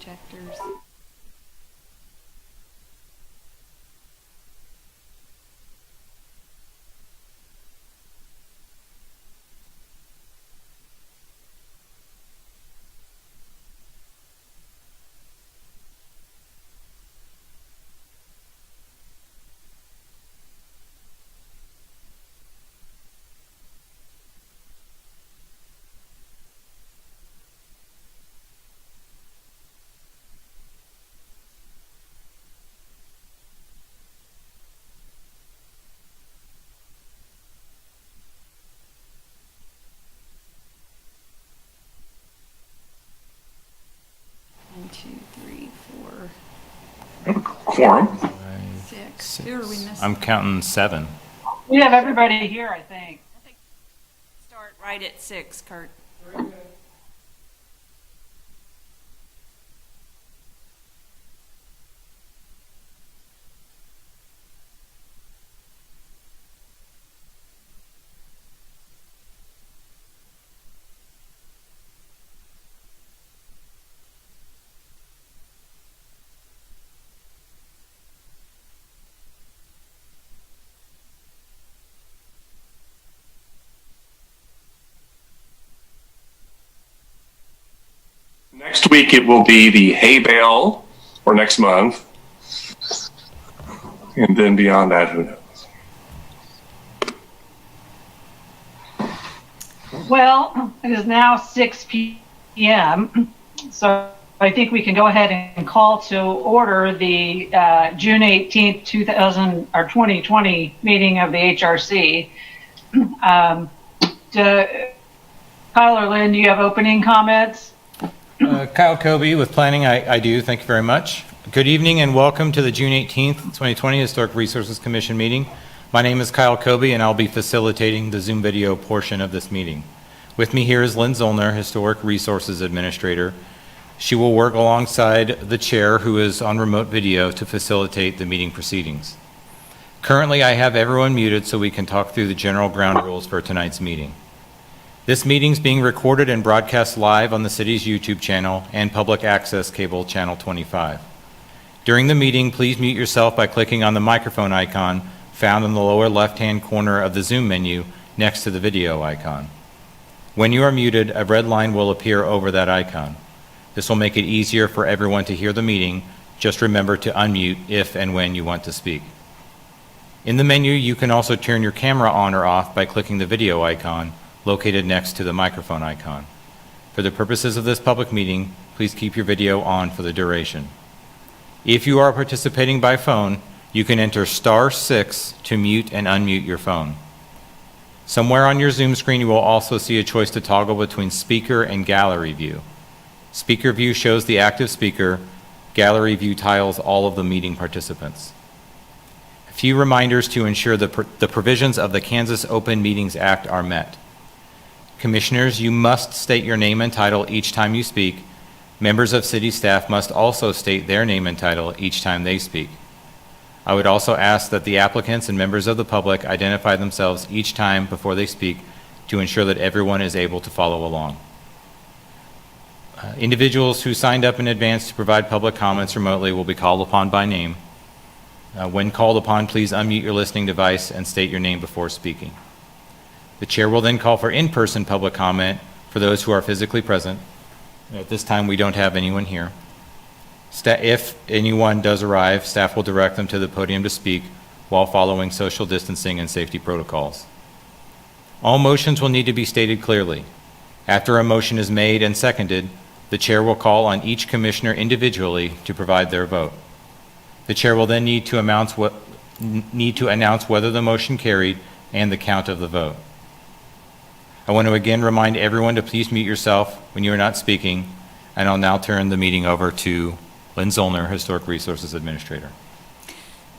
projectors. One, two, three, four, We have a quorum. six. Who are we missing? I'm counting 7. We have everybody here, I think. Start right at 6, Kurt. Next week it will be the hay bale, or next month. And then beyond that, who knows? Well, it is now 6 p.m., so I think we can go ahead and call to order the June 18th, 2020 meeting of the HRC. Kyle or Lynn, do you have opening comments? Kyle Kobe with Planning. I do. Thank you very much. Good evening and welcome to the June 18th, 2020 Historic Resources Commission meeting. My name is Kyle Kobe and I'll be facilitating the Zoom video portion of this meeting. With me here is Lynn Zollner, Historic Resources Administrator. She will work alongside the chair, who is on remote video, to facilitate the meeting proceedings. Currently, I have everyone muted so we can talk through the general ground rules for tonight's meeting. This meeting is being recorded and broadcast live on the city's YouTube channel and public access cable channel 25. During the meeting, please mute yourself by clicking on the microphone icon found in the lower left-hand corner of the Zoom menu next to the video icon. When you are muted, a red line will appear over that icon. This will make it easier for everyone to hear the meeting. Just remember to unmute if and when you want to speak. In the menu, you can also turn your camera on or off by clicking the video icon located next to the microphone icon. For the purposes of this public meeting, please keep your video on for the duration. If you are participating by phone, you can enter *6 to mute and unmute your phone. Somewhere on your Zoom screen, you will also see a choice to toggle between speaker and gallery view. Speaker view shows the active speaker. Gallery view tiles all of the meeting participants. A few reminders to ensure the provisions of the Kansas Open Meetings Act are met. Commissioners, you must state your name and title each time you speak. Members of city staff must also state their name and title each time they speak. I would also ask that the applicants and members of the public identify themselves each time before they speak to ensure that everyone is able to follow along. Individuals who signed up in advance to provide public comments remotely will be called upon by name. When called upon, please unmute your listening device and state your name before speaking. The chair will then call for in-person public comment for those who are physically present. At this time, we don't have anyone here. If anyone does arrive, staff will direct them to the podium to speak while following social distancing and safety protocols. All motions will need to be stated clearly. After a motion is made and seconded, the chair will call on each commissioner individually to provide their vote. The chair will then need to announce whether the motion carried and the count of the vote. I want to again remind everyone to please mute yourself when you are not speaking, and I'll now turn the meeting over to Lynn Zollner, Historic Resources Administrator.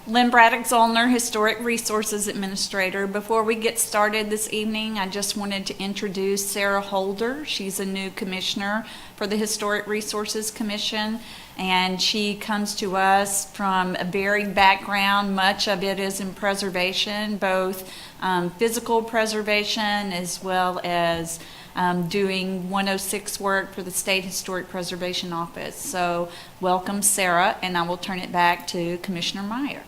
Lynn Braddock Zollner, Historic Resources Administrator. Before we get started this evening, I just wanted to introduce Sarah Holder. She's a new commissioner for the Historic Resources Commission, and she comes to us from a varied background. Much of it is in preservation, both physical preservation as well as doing 106 work for the State Historic Preservation Office. So welcome, Sarah, and I will turn it back to Commissioner Meyer.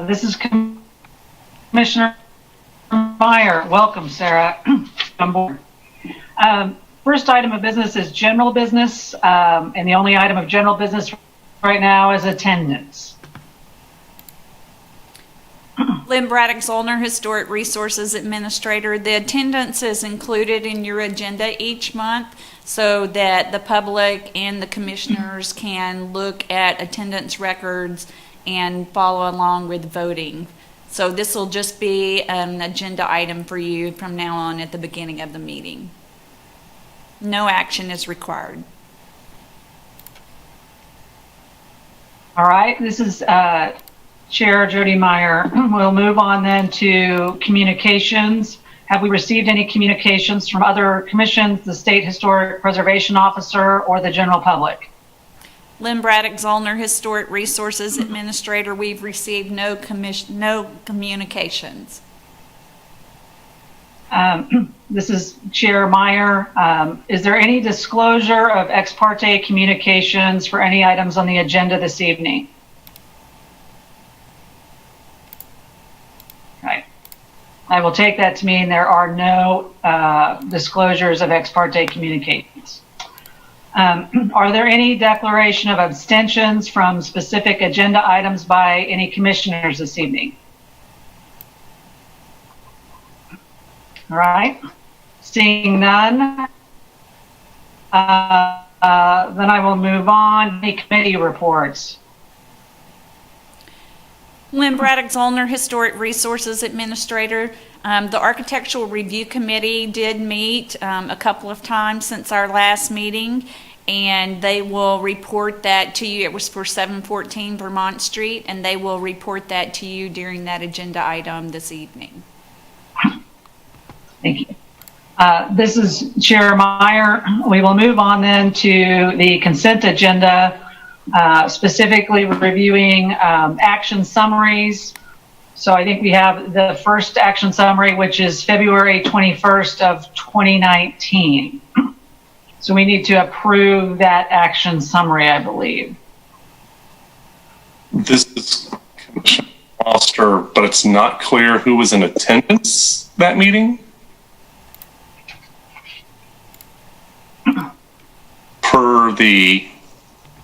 This is Commissioner Meyer. Welcome, Sarah. On board. First item of business is general business, and the only item of general business right now is attendance. Lynn Braddock Zollner, Historic Resources Administrator. The attendance is included in your agenda each month so that the public and the commissioners can look at attendance records and follow along with voting. So this will just be an agenda item for you from now on at the beginning of the meeting. No action is required. All right, this is Chair Jody Meyer. We'll move on then to communications. Have we received any communications from other commissions, the State Historic Preservation Officer, or the general public? Lynn Braddock Zollner, Historic Resources Administrator. We've received no communications. This is Chair Meyer. Is there any disclosure of ex parte communications for any items on the agenda this evening? Okay. I will take that to mean there are no disclosures of ex parte communications. Are there any declaration of abstentions from specific agenda items by any commissioners this evening? All right. Seeing none, then I will move on to committee reports. Lynn Braddock Zollner, Historic Resources Administrator. The Architectural Review Committee did meet a couple of times since our last meeting, and they will report that to you. It was for 714 Vermont Street, and they will report that to you during that agenda item this evening. Thank you. This is Chair Meyer. We will move on then to the consent agenda, specifically reviewing action summaries. So I think we have the first action summary, which is February 21st of 2019. So we need to approve that action summary, I believe. This is Commissioner Foster, but it's not clear who was in attendance that meeting. Per the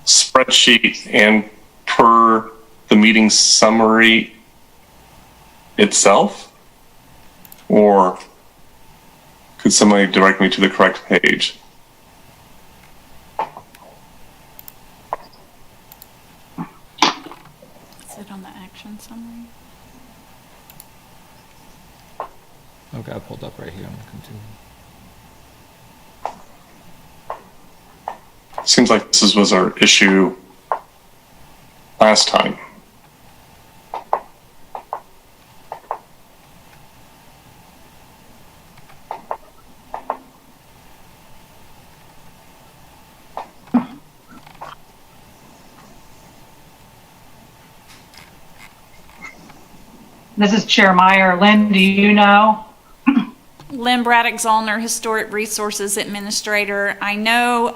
spreadsheet and per the meeting summary itself? Or could somebody direct me to the correct page? Is it on the action summary? I've got it pulled up right here. I'm looking to. Seems like this was our issue last time. This is Chair Meyer. Lynn, do you know? Lynn Braddock Zollner, Historic Resources Administrator. I know,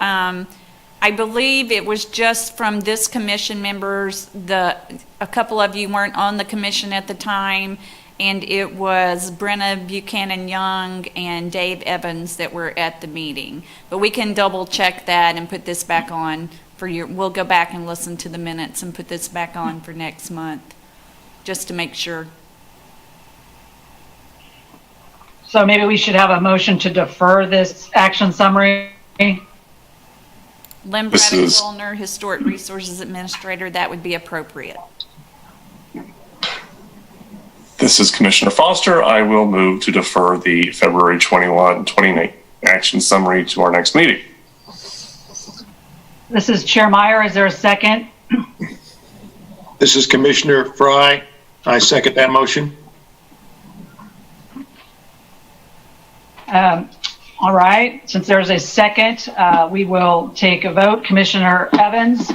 I believe it was just from this commission members, a couple of you weren't on the commission at the time, and it was Brenna Buchanan Young and Dave Evans that were at the meeting. But we can double check that and put this back on for your, we'll go back and listen to the minutes and put this back on for next month, just to make sure. So maybe we should have a motion to defer this action summary. Lynn Braddock Zollner, Historic Resources Administrator, that would be appropriate. This is Commissioner Foster. I will move to defer the February 21, 2019 action summary to our next meeting. This is Chair Meyer. Is there a second? This is Commissioner Fry. I second that motion. All right. Since there's a second, we will take a vote. Commissioner Evans?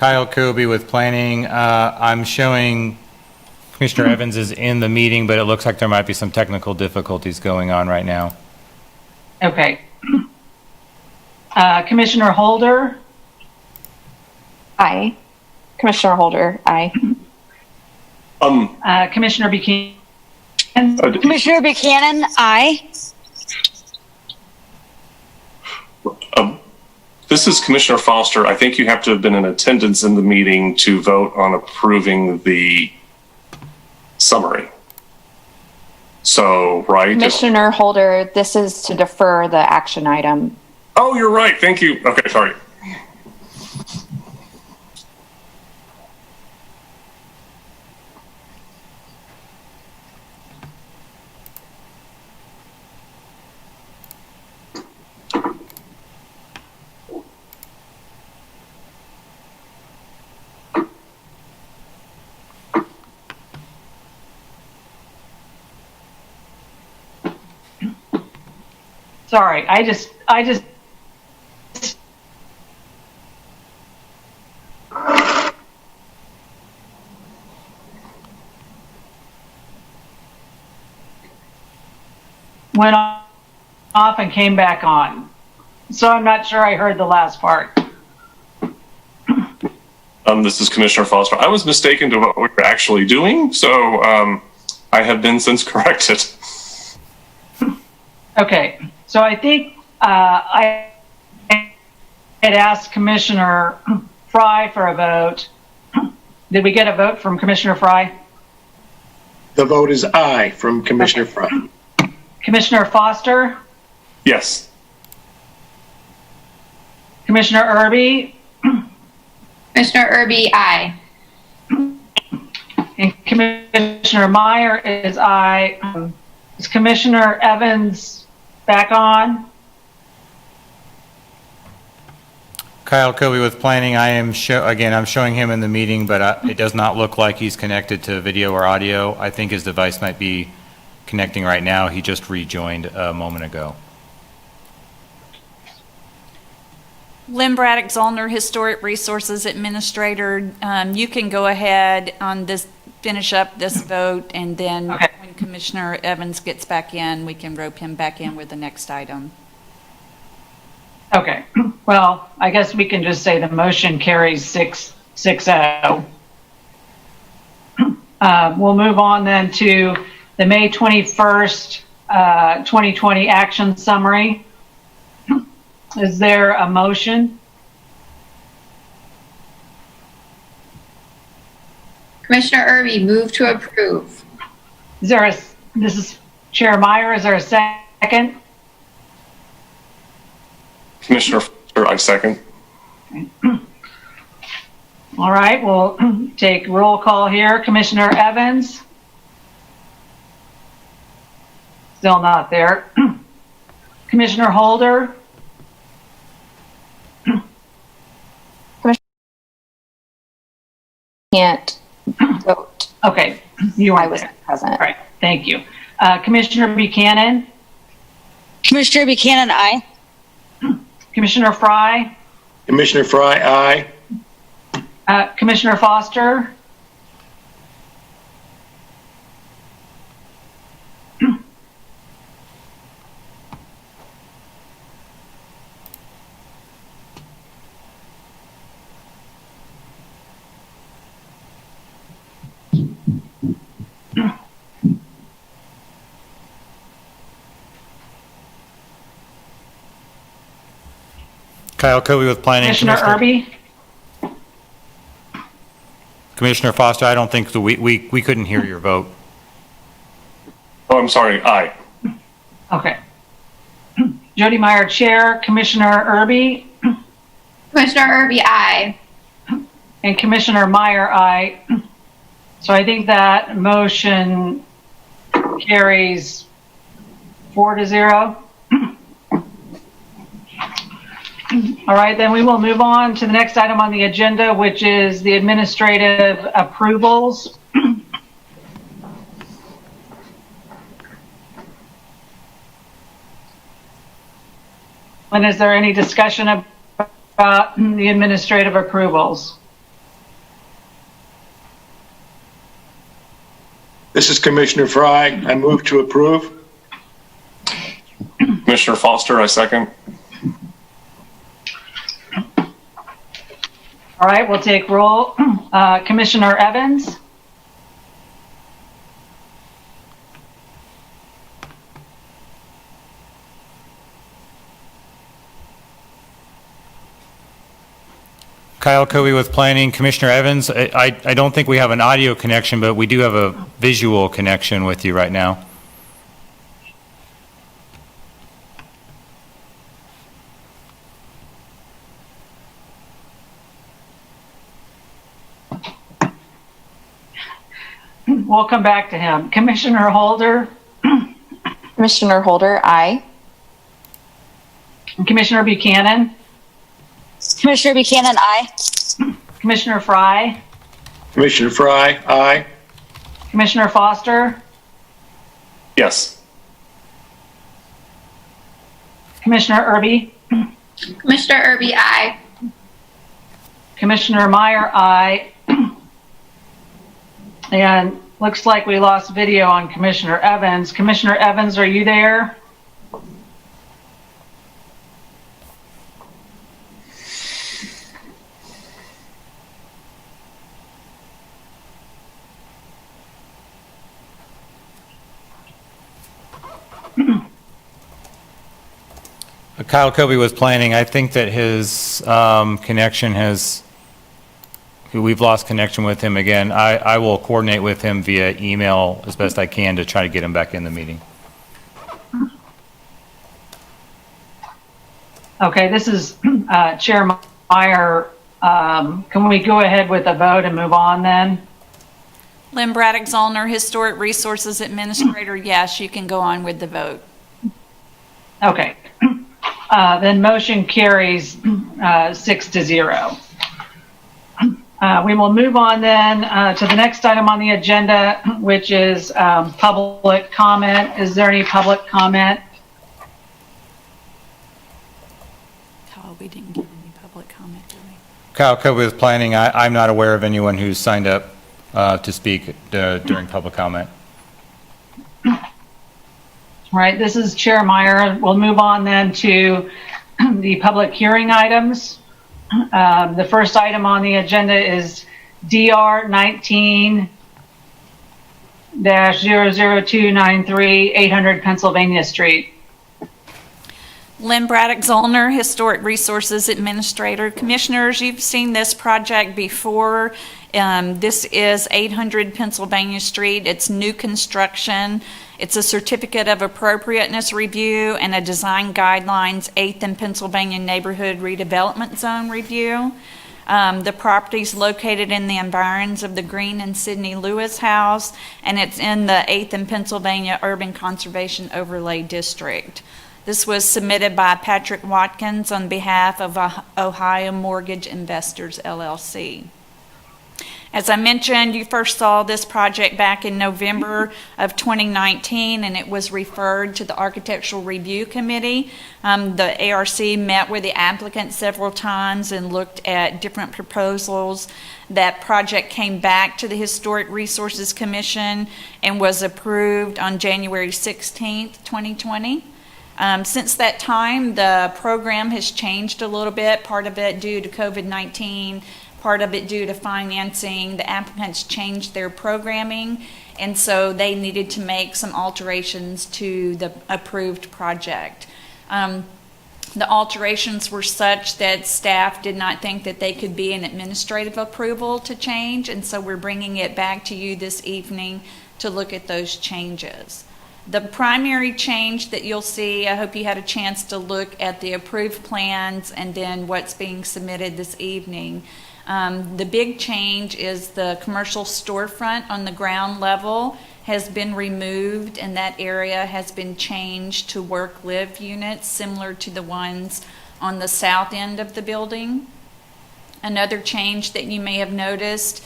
Kyle Kobe with planning. I'm showing Commissioner Evans is in the meeting, but it looks like there might be some technical difficulties going on right now. Okay. Commissioner Holder? Aye. Commissioner Holder, aye. Commissioner Buchanan? Commissioner Buchanan, aye. This is Commissioner Foster. I think you have to have been in attendance in the meeting to vote on approving the summary. So, right? Commissioner Holder, this is to defer the action item. Oh, you're right. Thank you. Okay, sorry. Sorry, I just went off and came back on. So I'm not sure I heard the last part. This is Commissioner Foster. I was mistaken to what we were actually doing, so I have been since corrected. Okay, so I think I had asked Commissioner Fry for a vote. Did we get a vote from Commissioner Fry? The vote is aye from Commissioner Fry. Commissioner Foster? Yes. Commissioner Irby? Commissioner Irby, aye. And Commissioner Meyer is aye. Is Commissioner Evans back on? Kyle Kobe with planning. I'm showing him in the meeting, but it does not look like he's connected to video or audio. I think his device might be connecting right now. He just rejoined a moment ago. Lynn Braddock Zollner, Historic Resources Administrator. You can go ahead on this, finish up this vote, and then Okay. when Commissioner Evans gets back in, we can rope him back in with the next item. Okay, well, I guess we can just say the motion carries 6-0. We'll move on then to the May 21st, 2020 action summary. Is there a motion? Commissioner Irby, move to approve. Is there this is Chair Meyer, is there a second? Commissioner Foster, I second. All right, we'll take roll call here. Commissioner Evans? Still not there. Commissioner Holder? Can't vote. Okay, you I are was there. present. All right, thank you. Commissioner Buchanan? Commissioner Buchanan, aye. Commissioner Fry? Commissioner Fry, aye. Commissioner Foster? Kyle Kobe with planning. Commissioner Irby? Commissioner Foster, I don't think we couldn't hear your vote. Oh, I'm sorry. Aye. Okay. Jody Meyer, Chair. Commissioner Irby? Commissioner Irby, aye. And Commissioner Meyer, aye. So I think that motion carries 4-0. All right, then we will move on to the next item on the agenda, which is the administrative approvals. And is there any discussion about the administrative approvals? This is Commissioner Fry. I move to approve. Commissioner Foster, I second. All right, we'll take roll. Commissioner Evans? Kyle Kobe with Planning. Commissioner Evans, I don't think we have an audio connection, but we do have a visual connection with you right now. We'll come back to him. Commissioner Holder? Commissioner Holder, aye. Commissioner Buchanan? Commissioner Buchanan, aye. Commissioner Fry? Commissioner Fry, aye. Commissioner Foster? Yes. Commissioner Irby? Commissioner Irby, aye. Commissioner Meyer, aye. And looks like we lost video on Commissioner Evans. Commissioner Evans, are you there? Kyle Kobe was Planning. I think that his connection has, we've lost connection with him again. I will coordinate with him via email as best I can to try to get him back in the meeting. Okay, this is Chair Meyer. Can we go ahead with the vote and move on then? Lynn Braddock Zollner, Historic Resources Administrator, yes, you can go on with the vote. Okay. Then motion carries 6-0. We will move on then to the next item on the agenda, which is public comment. Is there any public comment? Oh, we didn't get any public comment, did we? Kyle Kobe with Planning. I'm not aware of anyone who's signed up to speak during public comment. All right, this is Chair Meyer. We'll move on then to the public hearing items. The first item on the agenda is DR 19-00293, 800 Pennsylvania Street. Lynn Braddock Zollner, Historic Resources Administrator. Commissioners, you've seen this project before. This is 800 Pennsylvania Street. It's new construction. It's a certificate of appropriateness review and a design guidelines 8th and Pennsylvania Neighborhood Redevelopment Zone review. The property is located in the environs of the Green and Sidney Lewis House, and it's in the 8th and Pennsylvania Urban Conservation Overlay District. This was submitted by Patrick Watkins on behalf of Ohio Mortgage Investors, LLC. As I mentioned, you first saw this project back in November of 2019, and it was referred to the Architectural Review Committee. The ARC met with the applicant several times and looked at different proposals. That project came back to the Historic Resources Commission and was approved on January 16th, 2020. Since that time, the program has changed a little bit, part of it due to COVID-19, part of it due to financing. The applicants changed their programming, and so they needed to make some alterations to the approved project. The alterations were such that staff did not think that they could be an administrative approval to change, and so we're bringing it back to you this evening to look at those changes. The primary change that you'll see, I hope you had a chance to look at the approved plans and then what's being submitted this evening. The big change is the commercial storefront on the ground level has been removed, and that area has been changed to work-live units similar to the ones on the south end of the building. Another change that you may have noticed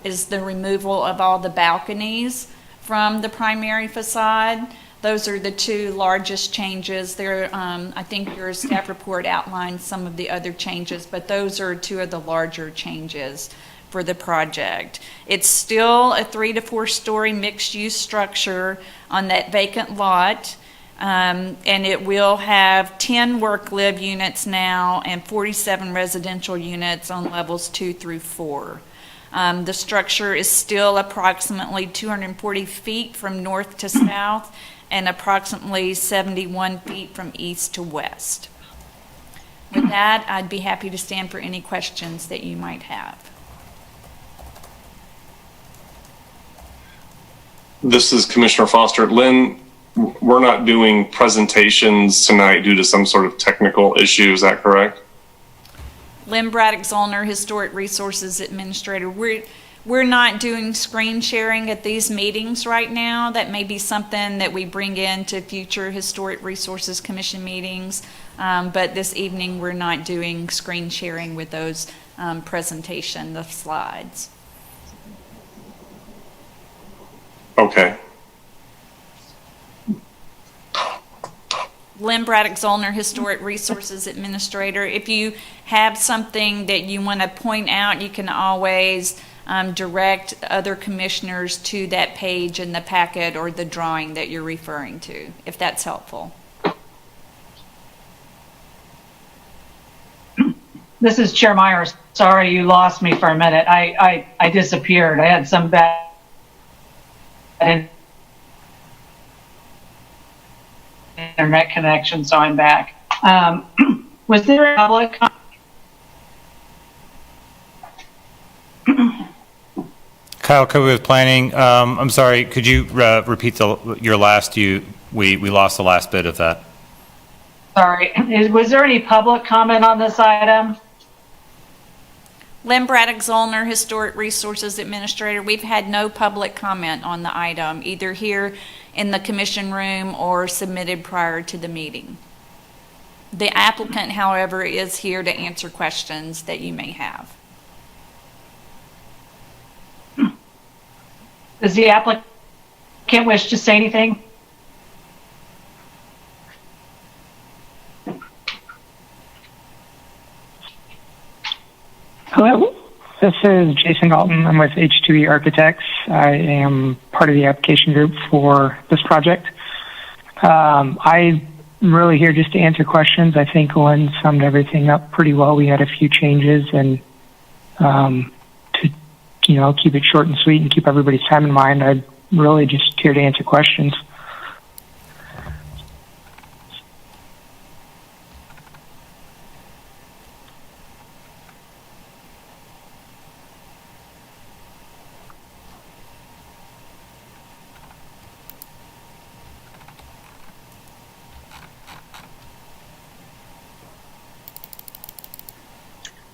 is the removal of all the balconies from the primary facade. Those are the two largest changes. There, I think your staff report outlines some of the other changes, but those are two of the larger changes for the project. It's still a 3 to 4 story mixed use structure on that vacant lot. And it will have 10 work-live units now and 47 residential units on levels 2 through 4. The structure is still approximately 240 feet from north to south and approximately 71 feet from east to west. With that, I'd be happy to stand for any questions that you might have. This is Commissioner Foster. Lynn, we're not doing presentations tonight due to some sort of technical issue, is that correct? Lynn Braddock-Zollner, Historic Resources Administrator. We're not doing screen sharing at these meetings right now. That may be something that we bring into future Historic Resources Commission meetings. But this evening, we're not doing screen sharing with those presentation, the slides. Okay. Lynn Braddock-Zollner, Historic Resources Administrator. If you have something that you want to point out, you can always direct other commissioners to that page in the packet or the drawing that you're referring to, if that's helpful. This is Chair Meyer. Sorry you lost me for a minute. I disappeared. I had some bad internet connection, so I'm back. Was there a public Kyle Kobe with planning. I'm sorry, could you repeat your last, we lost the last bit of that. Sorry. Was there any public comment on this item? Lynn Braddock-Zollner, Historic Resources Administrator. We've had no public comment on the item, either here in the commission room or submitted prior to the meeting. The applicant, however, is here to answer questions that you may have. Does the applicant wish to say anything? Hello, this is Jason Galton. I'm with H2E Architects. I am part of the application group for this project. I'm really here just to answer questions. I think Lynn summed everything up pretty well. We had a few changes, and to keep it short and sweet and keep everybody's time in mind, I'm really just here to answer questions.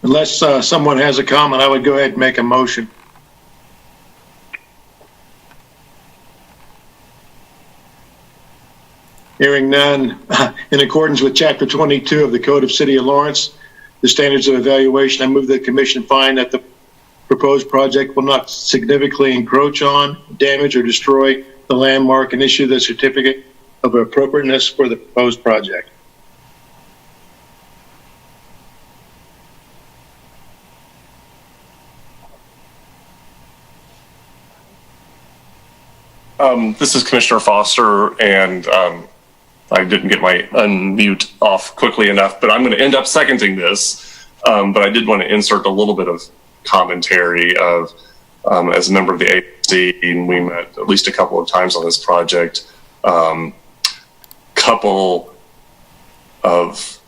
Unless someone has a comment, I would go ahead and make a motion. Hearing none, in accordance with Chapter 22 of the Code of City of Lawrence, the standards of evaluation, I move that the commission find that the proposed project will not significantly encroach on, damage, or destroy the landmark and issue the certificate of appropriateness for the proposed project. This is Commissioner Foster, and I didn't get my unmute off quickly enough, but I'm going to end up seconding this. But I did want to insert a little bit of commentary of, as a member of the AAC, and we met at least a couple of times on this project. Couple of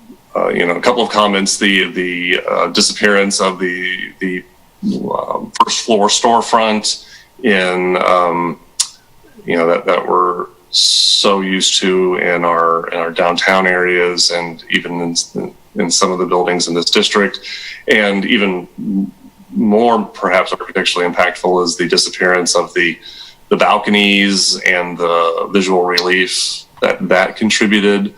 comments. The disappearance of the first floor storefront in that we're so used to in our downtown areas, and even in some of the buildings in this district, and even more perhaps architecturally impactful is the disappearance of the balconies and the visual relief that contributed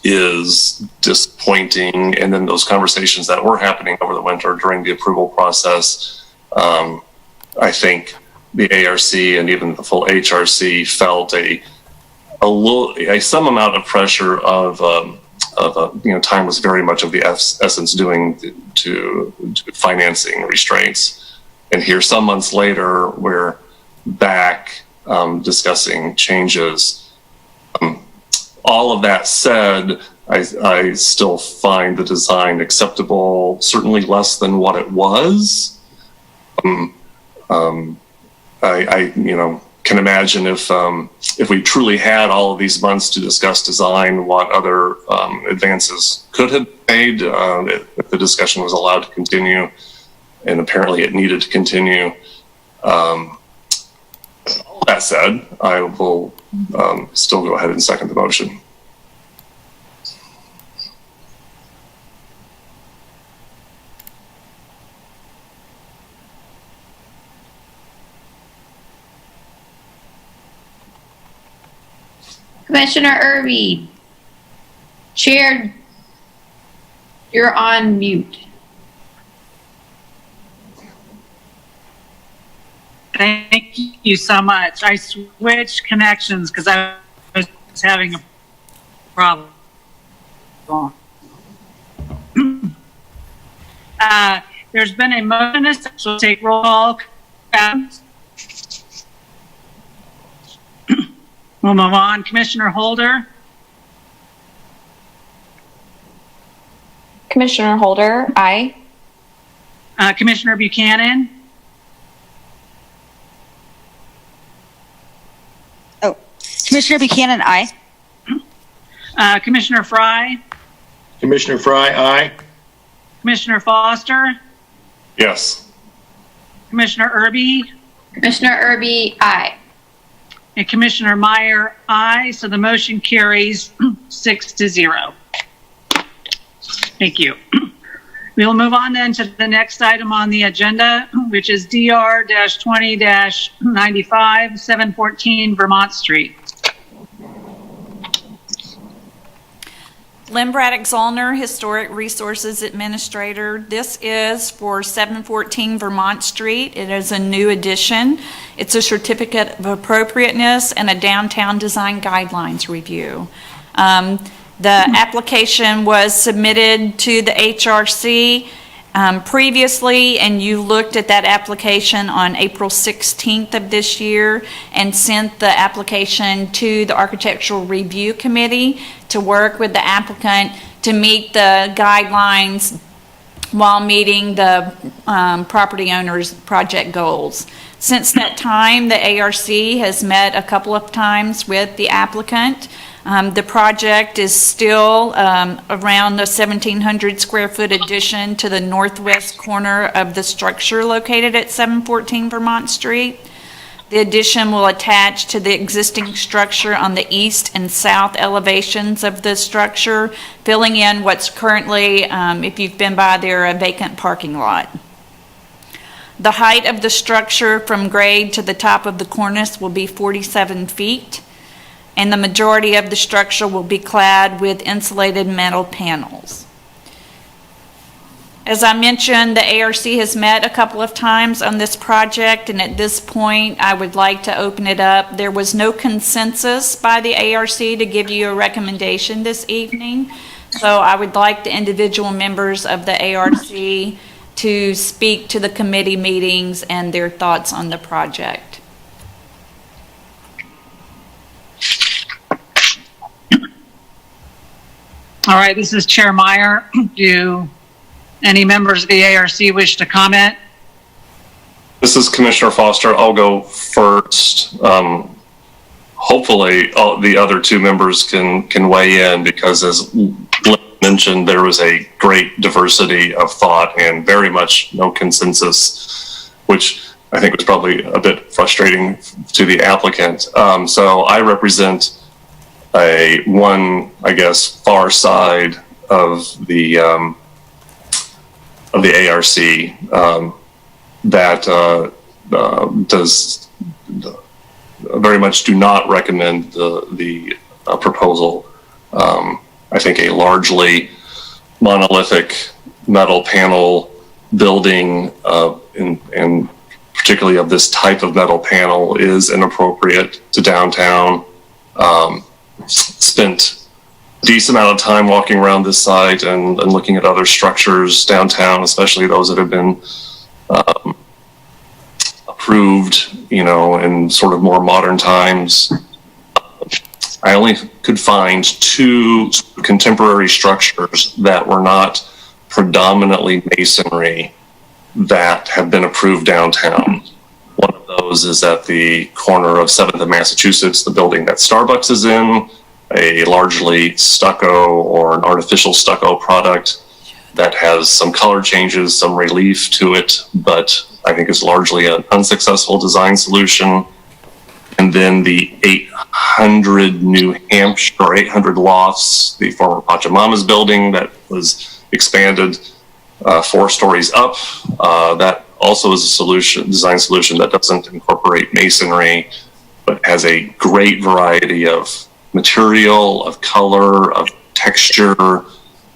is disappointing. And then those conversations that were happening over the winter during the approval process, I think the ARC and even the full HRC felt some amount of pressure of time was very much of the essence due to financing restraints. And here, some months later, we're back discussing changes. All of that said, I still find the design acceptable, certainly less than what it was. I can imagine if we truly had all of these months to discuss design, what other advances could have made if the discussion was allowed to continue, and apparently it needed to continue. All that said, I will still go ahead and second the motion. Commissioner Irby, Chair, you're on mute. Thank you so much. I switched connections because I was having a problem. There's been a motion, so we'll take roll call. We'll move on. Commissioner Holder? Commissioner Holder, aye. Commissioner Buchanan? Commissioner Buchanan, aye. Commissioner Fry? Commissioner Fry, aye. Commissioner Foster? Yes. Commissioner Irby? Commissioner Irby, aye. And Commissioner Meyer, aye. So the motion carries 6-0. Thank you. We'll move on then to the next item on the agenda, which is DR-20-95, 714 Vermont Street. Lynn Braddock Zollner, Historic Resources Administrator. This is for 714 Vermont Street. It is a new addition. It's a certificate of appropriateness and a downtown design guidelines review. The application was submitted to the HRC previously, and you looked at that application on April 16th of this year and sent the application to the Architectural Review Committee to work with the applicant to meet the guidelines while meeting the property owner's project goals. Since that time, the ARC has met a couple of times with the applicant. The project is still around the 1,700 square foot addition to the northwest corner of the structure located at 714 Vermont Street. The addition will attach to the existing structure on the east and south elevations of the structure, filling in what's currently, if you've been by there, a vacant parking lot. The height of the structure from grade to the top of the cornice will be 47 feet. And the majority of the structure will be clad with insulated metal panels. As I mentioned, the ARC has met a couple of times on this project, and at this point, I would like to open it up. There was no consensus by the ARC to give you a recommendation this evening, so I would like the individual members of the ARC to speak to the committee meetings and their thoughts on the project. All right, this is Chair Meyer. Do any members of the ARC wish to comment? This is Commissioner Foster. I'll go first. Hopefully, the other two members can weigh in, because as Lynn mentioned, there was a great diversity of thought and very much no consensus, which I think was probably a bit frustrating to the applicant. So I represent I guess, far side of the ARC that does very much do not recommend the proposal. I think a largely monolithic metal panel building, and particularly of this type of metal panel, is inappropriate to downtown. Spent decent amount of time walking around this site and looking at other structures downtown, especially those that have been approved, in sort of more modern times. I only could find 2 contemporary structures that were not predominantly masonry that have been approved downtown. One of those is at the corner of 7th and Massachusetts, the building that Starbucks is in, a largely stucco or an artificial stucco product that has some color changes, some relief to it, but I think is largely an unsuccessful design solution. And then the 800 New Hampshire, or 800 Lofts, the former Pachamama's building that was expanded 4 stories up. That also is a design solution that doesn't incorporate masonry, but has a great variety of material, of color, of texture,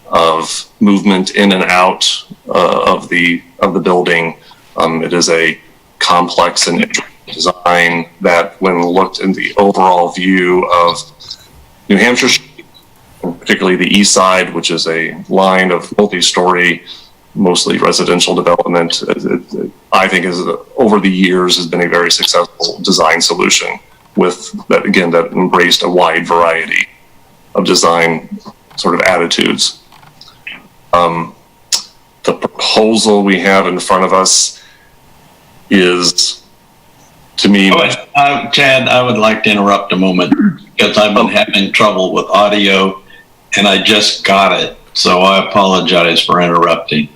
of movement in and out of the building. It is a complex and intricate design that, when looked in the overall view of New Hampshire, particularly the east side, which is a line of multi-story, mostly residential development, I think is, over the years, has been a very successful design solution with that, again, that embraced a wide variety of design sort of attitudes. The proposal we have in front of us is, to me... Chad, I would like to interrupt a moment because I've been having trouble with audio and I just got it. So I apologize for interrupting.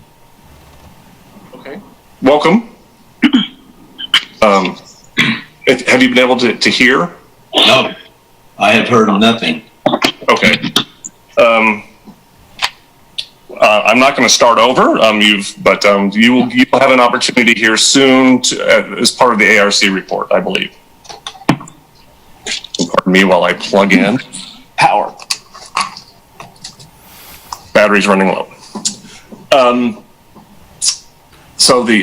Okay. Welcome. Have you been able to hear? No, I have heard nothing. Okay. I'm not going to start over. You will have an opportunity here soon as part of the ARC report, I believe. Pardon me while I plug in power. Battery's running low.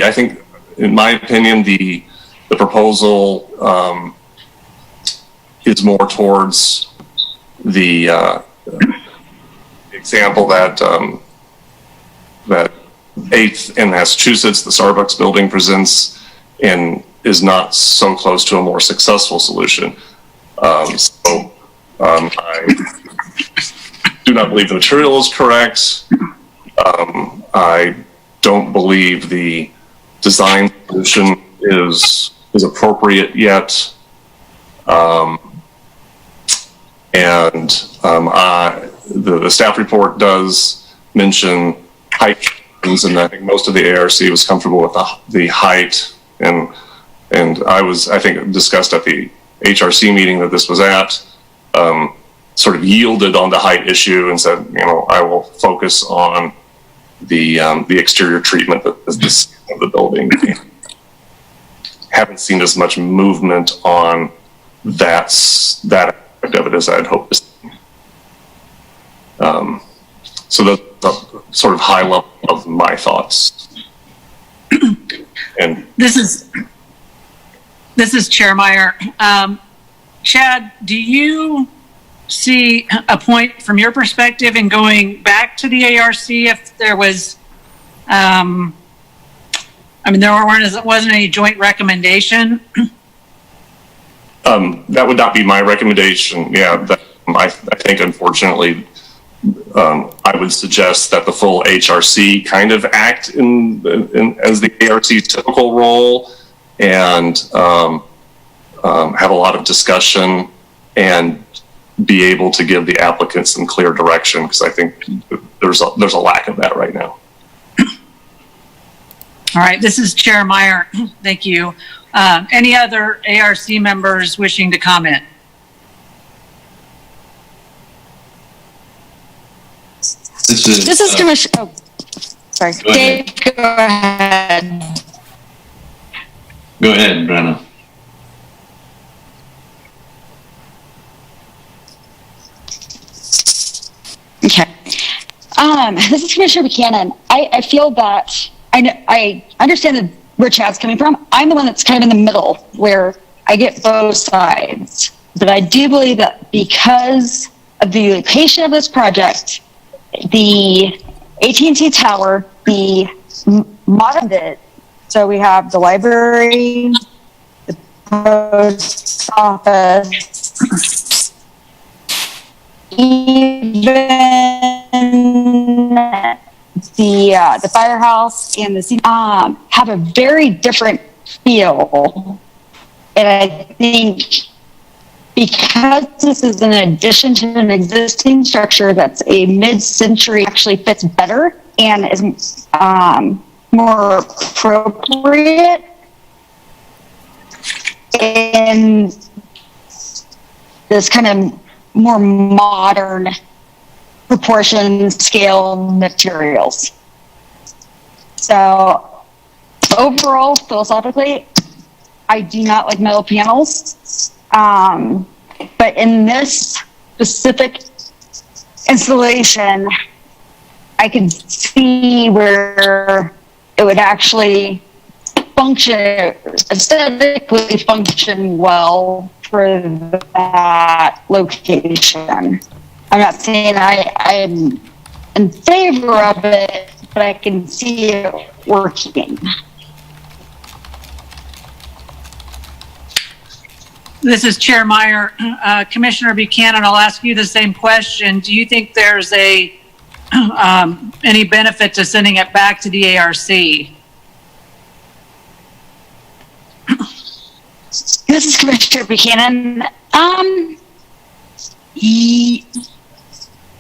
I think, in my opinion, the proposal is more towards the example that 8th in Massachusetts, the Starbucks building presents, and is not so close to a more successful solution. I do not believe the material is correct. I don't believe the design solution is appropriate yet. The staff report does mention height, and I think most of the ARC was comfortable with the height, and I think discussed at the HRC meeting that this was at, sort of yielded on the height issue and said, I will focus on the exterior treatment of the building. Haven't seen as much movement on that aspect of it as I'd hoped to see. So that's the sort of high level of my thoughts. And This is Chair Meyer. Chad, do you see a point from your perspective in going back to the ARC if there was, there wasn't any joint recommendation? That would not be my recommendation. Yeah, I think, unfortunately, I would suggest that the full HRC kind of act as the ARC's typical role and have a lot of discussion and be able to give the applicants some clear direction, because I think there's a lack of that right now. All right, this is Chair Meyer. Thank you. Any other ARC members wishing to comment? This is Commissioner. Oh, sorry. Dave, go ahead. Go ahead, Brenna. Okay. This is Commissioner McKinnon. I feel that I understand where Chad's coming from. I'm the one that's kind of in the middle where I get both sides. But I do believe that because the location of this project, the AT&T tower, the modern it. So we have the library, the post office, even the firehouse and the have a very different feel. And I think because this is an addition to an existing structure that's a mid-century, actually fits better and is more appropriate in this kind of more modern proportion scale materials. So overall, philosophically, I do not like metal panels. But in this specific installation, I can see where it would actually function, aesthetically function well for that location. I'm not saying I'm in favor of it, but I can see it working. This is Chair Meyer. Commissioner Buchanan, I'll ask you the same question. Do you think there's any benefit to sending it back to the ARC? This is Commissioner Buchanan.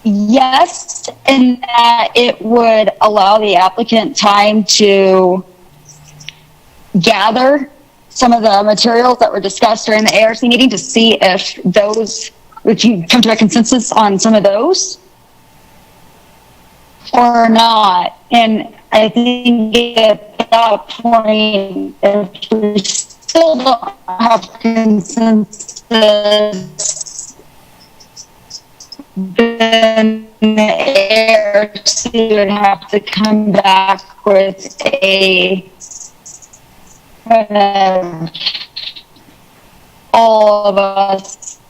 Yes, in that it would allow the applicant time to gather some of the materials that were discussed during the ARC meeting to see if you come to a consensus on some of those or not. And I think at that point, if we still don't have consensus, then the ARC would have to come back with a all of us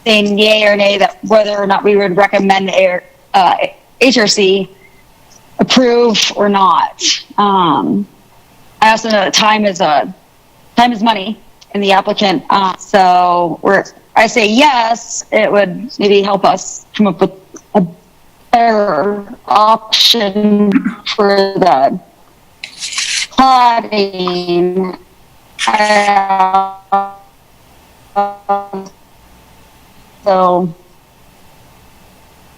saying yay or nay that whether or not we would recommend HRC approve or not. I also know that time is money in the applicant. So I say yes, it would maybe help us come up with a better option for the plotting. So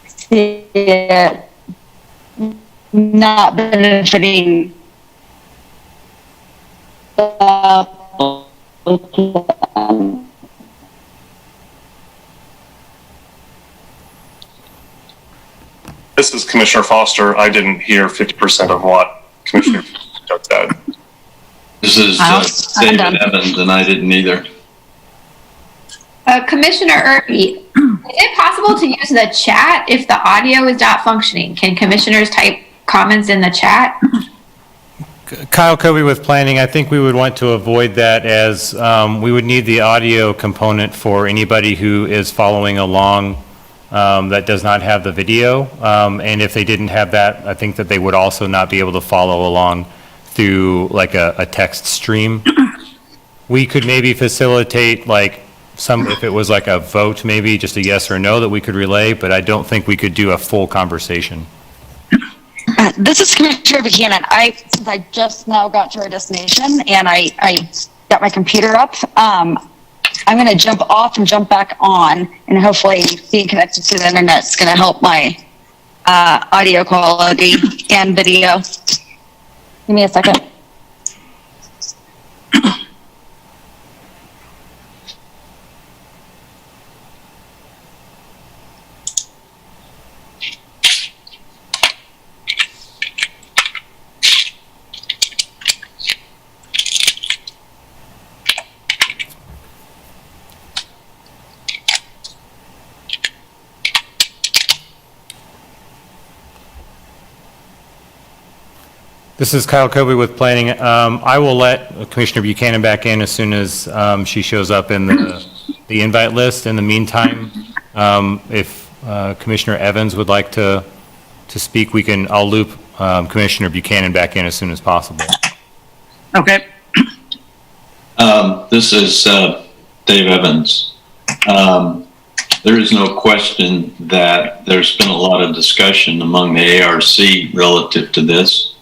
see it not benefiting the applicant. This is Commissioner Foster. I didn't hear 50% of what Commissioner Duck said. This is David Evans, and I didn't either. Commissioner Irby, is it possible to use the chat if the audio is not functioning? Can commissioners type comments in the chat? Kyle Kobe with planning, I think we would want to avoid that as we would need the audio component for anybody who is following along that does not have the video. And if they didn't have that, I think that they would also not be able to follow along through like a text stream. We could maybe facilitate like if it was like a vote, maybe just a yes or no that we could relay, but I don't think we could do a full conversation. This is Commissioner Buchanan. Since I just now got to our destination and I got my computer up, I'm going to jump off and jump back on, and hopefully being connected to the internet is going to help my audio quality and video. Give me a second. This is Kyle Kobe with planning. I will let Commissioner Buchanan back in as soon as she shows up in the the invite list. In the meantime, if Commissioner Evans would like to speak, I'll loop Commissioner Buchanan back in as soon as possible. Okay. This is Dave Evans. There is no question that there's been a lot of discussion among the ARC relative to this.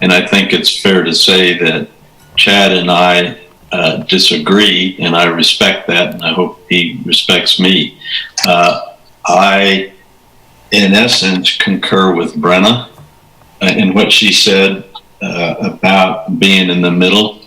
And I think it's fair to say that Chad and I disagree, and I respect that, and I hope he respects me. I, in essence, concur with Brenna in what she said about being in the middle.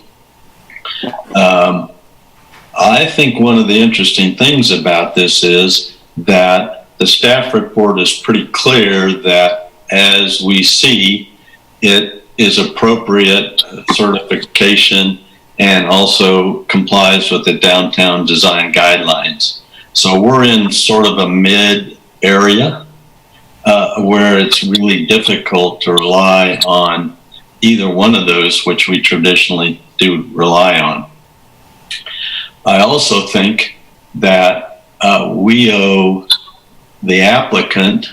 I think one of the interesting things about this is that the staff report is pretty clear that, as we see, it is appropriate certification and also complies with the downtown design guidelines. So we're in sort of a mid area where it's really difficult to rely on either one of those, which we traditionally do rely on. I also think that we owe the applicant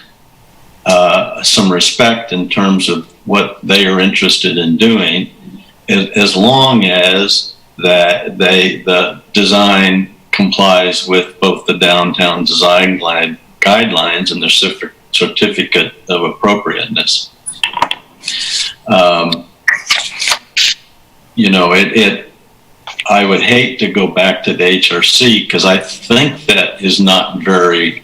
some respect in terms of what they are interested in doing, as long as that the design complies with both the downtown design guidelines and the certificate of appropriateness. I would hate to go back to the HRC because I think that is not very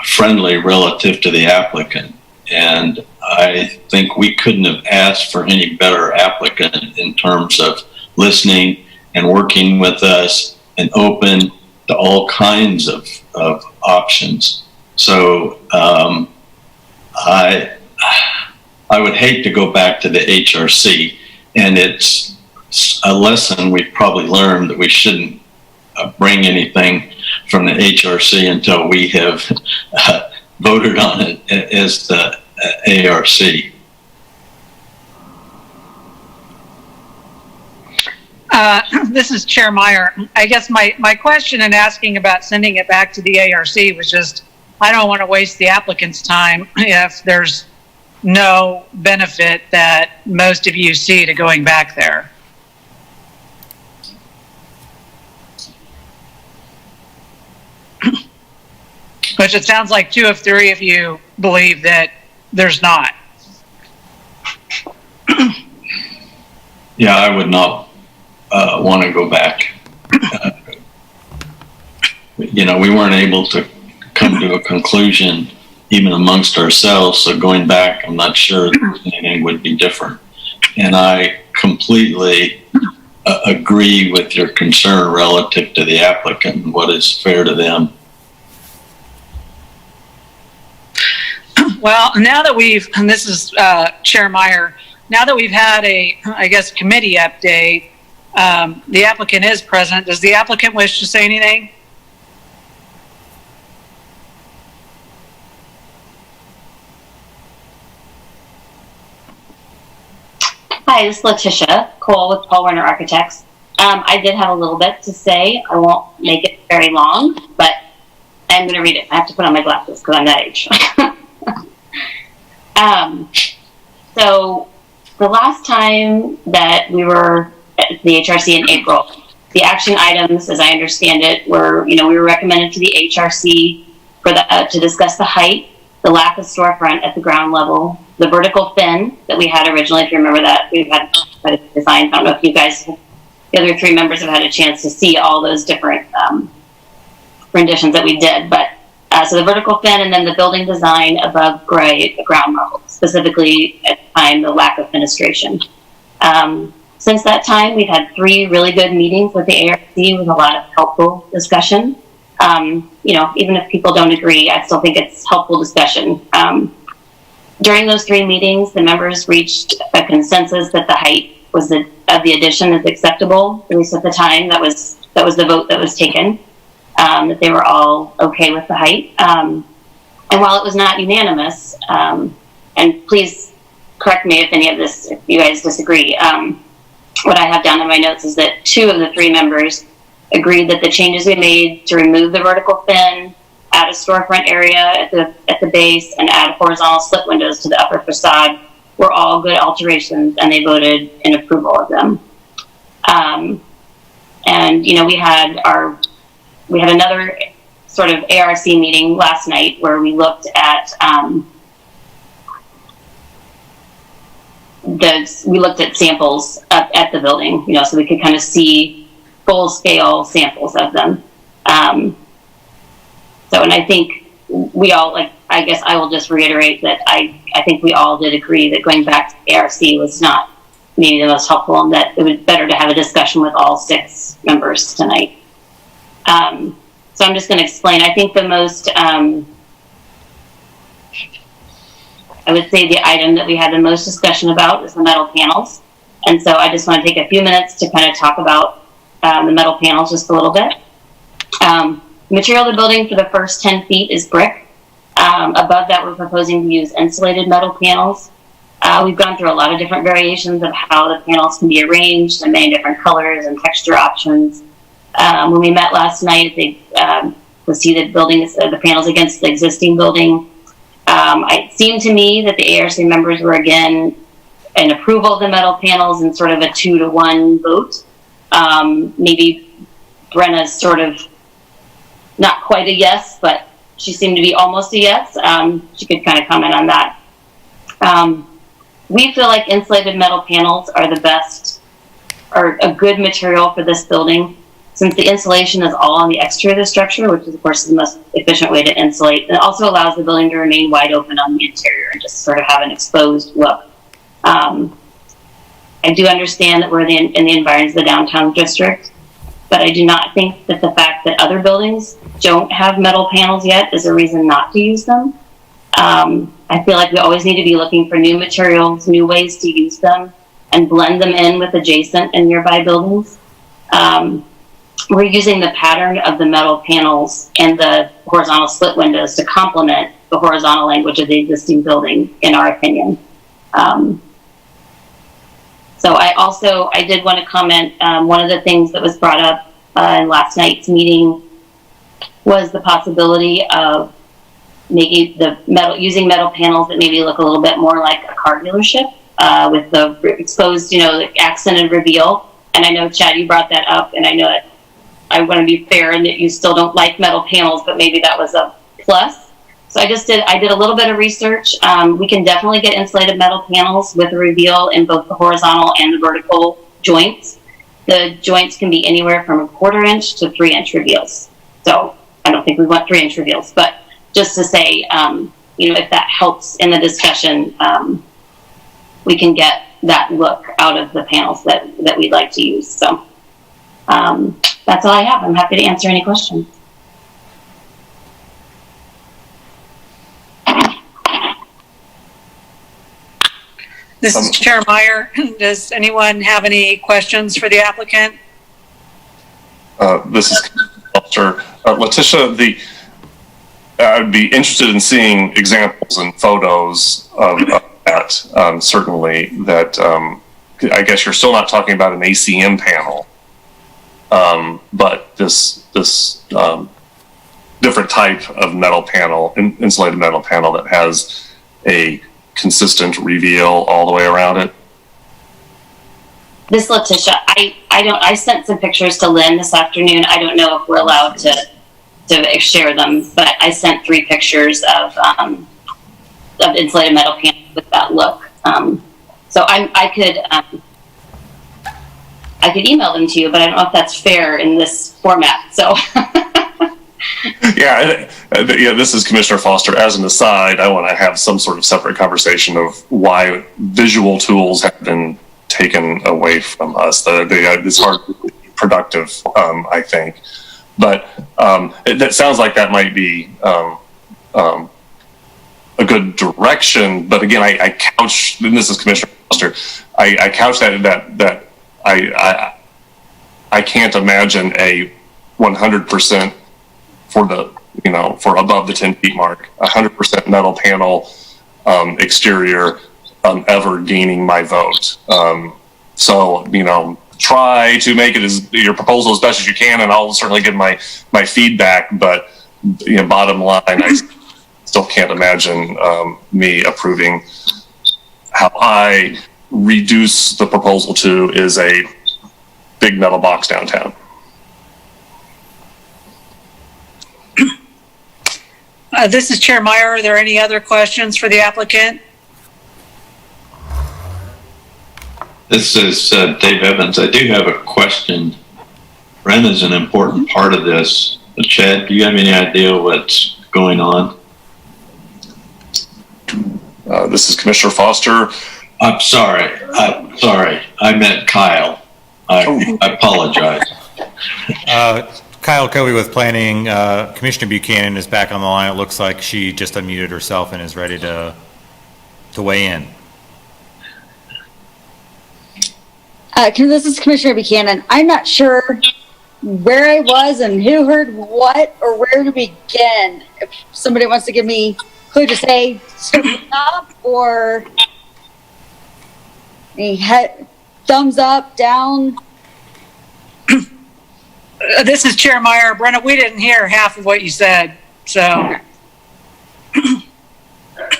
friendly relative to the applicant. And I think we couldn't have asked for any better applicant in terms of listening and working with us and open to all kinds of options. So I would hate to go back to the HRC, and it's a lesson we've probably learned that we shouldn't bring anything from the HRC until we have voted on it as the ARC. This is Chair Meyer. I guess my question in asking about sending it back to the ARC was just, I don't want to waste the applicant's time if there's no benefit that most of you see to going back there. Which it sounds like 2 of 3 of you believe that there's not. Yeah, I would not want to go back. We weren't able to come to a conclusion even amongst ourselves, so going back, I'm not sure that anything would be different. And I completely agree with your concern relative to the applicant and what is fair to them. Well, now that and this is Chair Meyer, now that we've had a, committee update, the applicant is present. Does the applicant wish to say anything? Hi, this is Letitia Cole with Paul Werner Architects. I did have a little bit to say. I won't make it very long, but I'm going to read it. I have to put on my glasses because I'm that age. So the last time that we were at the HRC in April, the action items, as I understand it, were, we were recommended to the HRC to discuss the height, the lack of storefront at the ground level, the vertical fin that we had originally, if you remember that, we've had a design. I don't know if you guys, the other 3 members, have had a chance to see all those different renditions that we did, but so the vertical fin, and then the building design above grade at the ground level, specifically at the time, the lack of fenestration. Since that time, we've had 3 really good meetings with the ARC with a lot of helpful discussion. Even if people don't agree, I still think it's helpful discussion. During those 3 meetings, the members reached a consensus that the height of the addition is acceptable, at least at the time. That was the vote that was taken. That they were all okay with the height. And while it was not unanimous, and please correct me if you guys disagree, what I have down in my notes is that 2 of the 3 members agreed that the changes we made to remove the vertical fin, add a storefront area at the base, and add horizontal slit windows to the upper facade were all good alterations, and they voted in approval of them. And you know, we had another sort of ARC meeting last night where we looked at samples at the building, you know, so we could kind of see full scale samples of them. So, and I think we all, like, I guess I will just reiterate that I think we all did agree that going back to ARC was not maybe the most helpful, and that it was better to have a discussion with all 6 members tonight. So I'm just going to explain. I think the most, I would say the item that we had the most discussion about is the metal panels. And so I just want to take a few minutes to kind of talk about the metal panels just a little bit. Material of the building for the first 10 feet is brick. Above that, we're proposing to use insulated metal panels. We've gone through a lot of different variations of how the panels can be arranged and many different colors and texture options. When we met last night, to see the panels against the existing building, it seemed to me that the ARC members were again in approval of the metal panels in sort of a 2-to-1 vote. Maybe Brenna's sort of not quite a yes, but she seemed to be almost a yes. She could kind of comment on that. We feel like insulated metal panels are the best, or a good material for this building, since the insulation is all on the exterior of the structure, which is, of course, the most efficient way to insulate. And it also allows the building to remain wide open on the interior and just sort of have an exposed look. I do understand that we're in the environs of the downtown district, but I do not think that the fact that other buildings don't have metal panels yet is a reason not to use them. I feel like we always need to be looking for new materials, new ways to use them, and blend them in with adjacent and nearby buildings. We're using the pattern of the metal panels and the horizontal slit windows to complement the horizontal language of the existing building, in our opinion. So I did want to comment, one of the things that was brought up in last night's meeting was the possibility of making using metal panels that maybe look a little bit more like a car dealership, with the exposed, the accented reveal. And I know, Chad, you brought that up, and I know that I want to be fair and that you still don't like metal panels, but maybe that was a plus. So I did a little bit of research. We can definitely get insulated metal panels with a reveal in both the horizontal and the vertical joints. The joints can be anywhere from a 1/4 inch to 3-inch reveals. So I don't think we want 3-inch reveals, but just to say, if that helps in the discussion, we can get that look out of the panels that we'd like to use. So that's all I have. I'm happy to answer any questions. This is Chair Meyer. Does anyone have any questions for the applicant? This is Officer Letitia. I'd be interested in seeing examples and photos of that. Certainly, that I guess you're still not talking about an ACM panel, but this different type of metal panel, insulated metal panel that has a consistent reveal all the way around it. This Letitia, I sent some pictures to Lynn this afternoon. I don't know if we're allowed to share them, but I sent 3 pictures of insulated metal panels with that look. So I could email them to you, but I don't know if that's fair in this format. So. Yeah, this is Commissioner Foster. As an aside, I want to have some sort of separate conversation of why visual tools have been taken away from us. It's hardly productive, I think. But that sounds like that might be a good direction. But again, I couch, and this is Commissioner Foster, I couch that I can't imagine a 100% for above the 10 feet mark, 100% metal panel exterior ever gaining my vote. So, try to make it your proposal as best as you can, and I'll certainly give my feedback. But bottom line, I still can't imagine me approving how I reduce the proposal to is a big metal box downtown. This is Chair Meyer. Are there any other questions for the applicant? This is Dave Evans. I do have a question. Rent is an important part of this. But Chad, do you have any idea what's going on? This is Commissioner Foster. I'm sorry. I meant Kyle. I apologize. Kyle Covey with Planning. Commissioner Buchanan is back on the line. It looks like she just unmuted herself and is ready to weigh in. This is Commissioner Buchanan. I'm not sure where I was and who heard what or where to begin. If somebody wants to give me a clue to say up or a thumbs up, down. This is Chair Meyer. Brenna, we didn't hear half of what you said, so.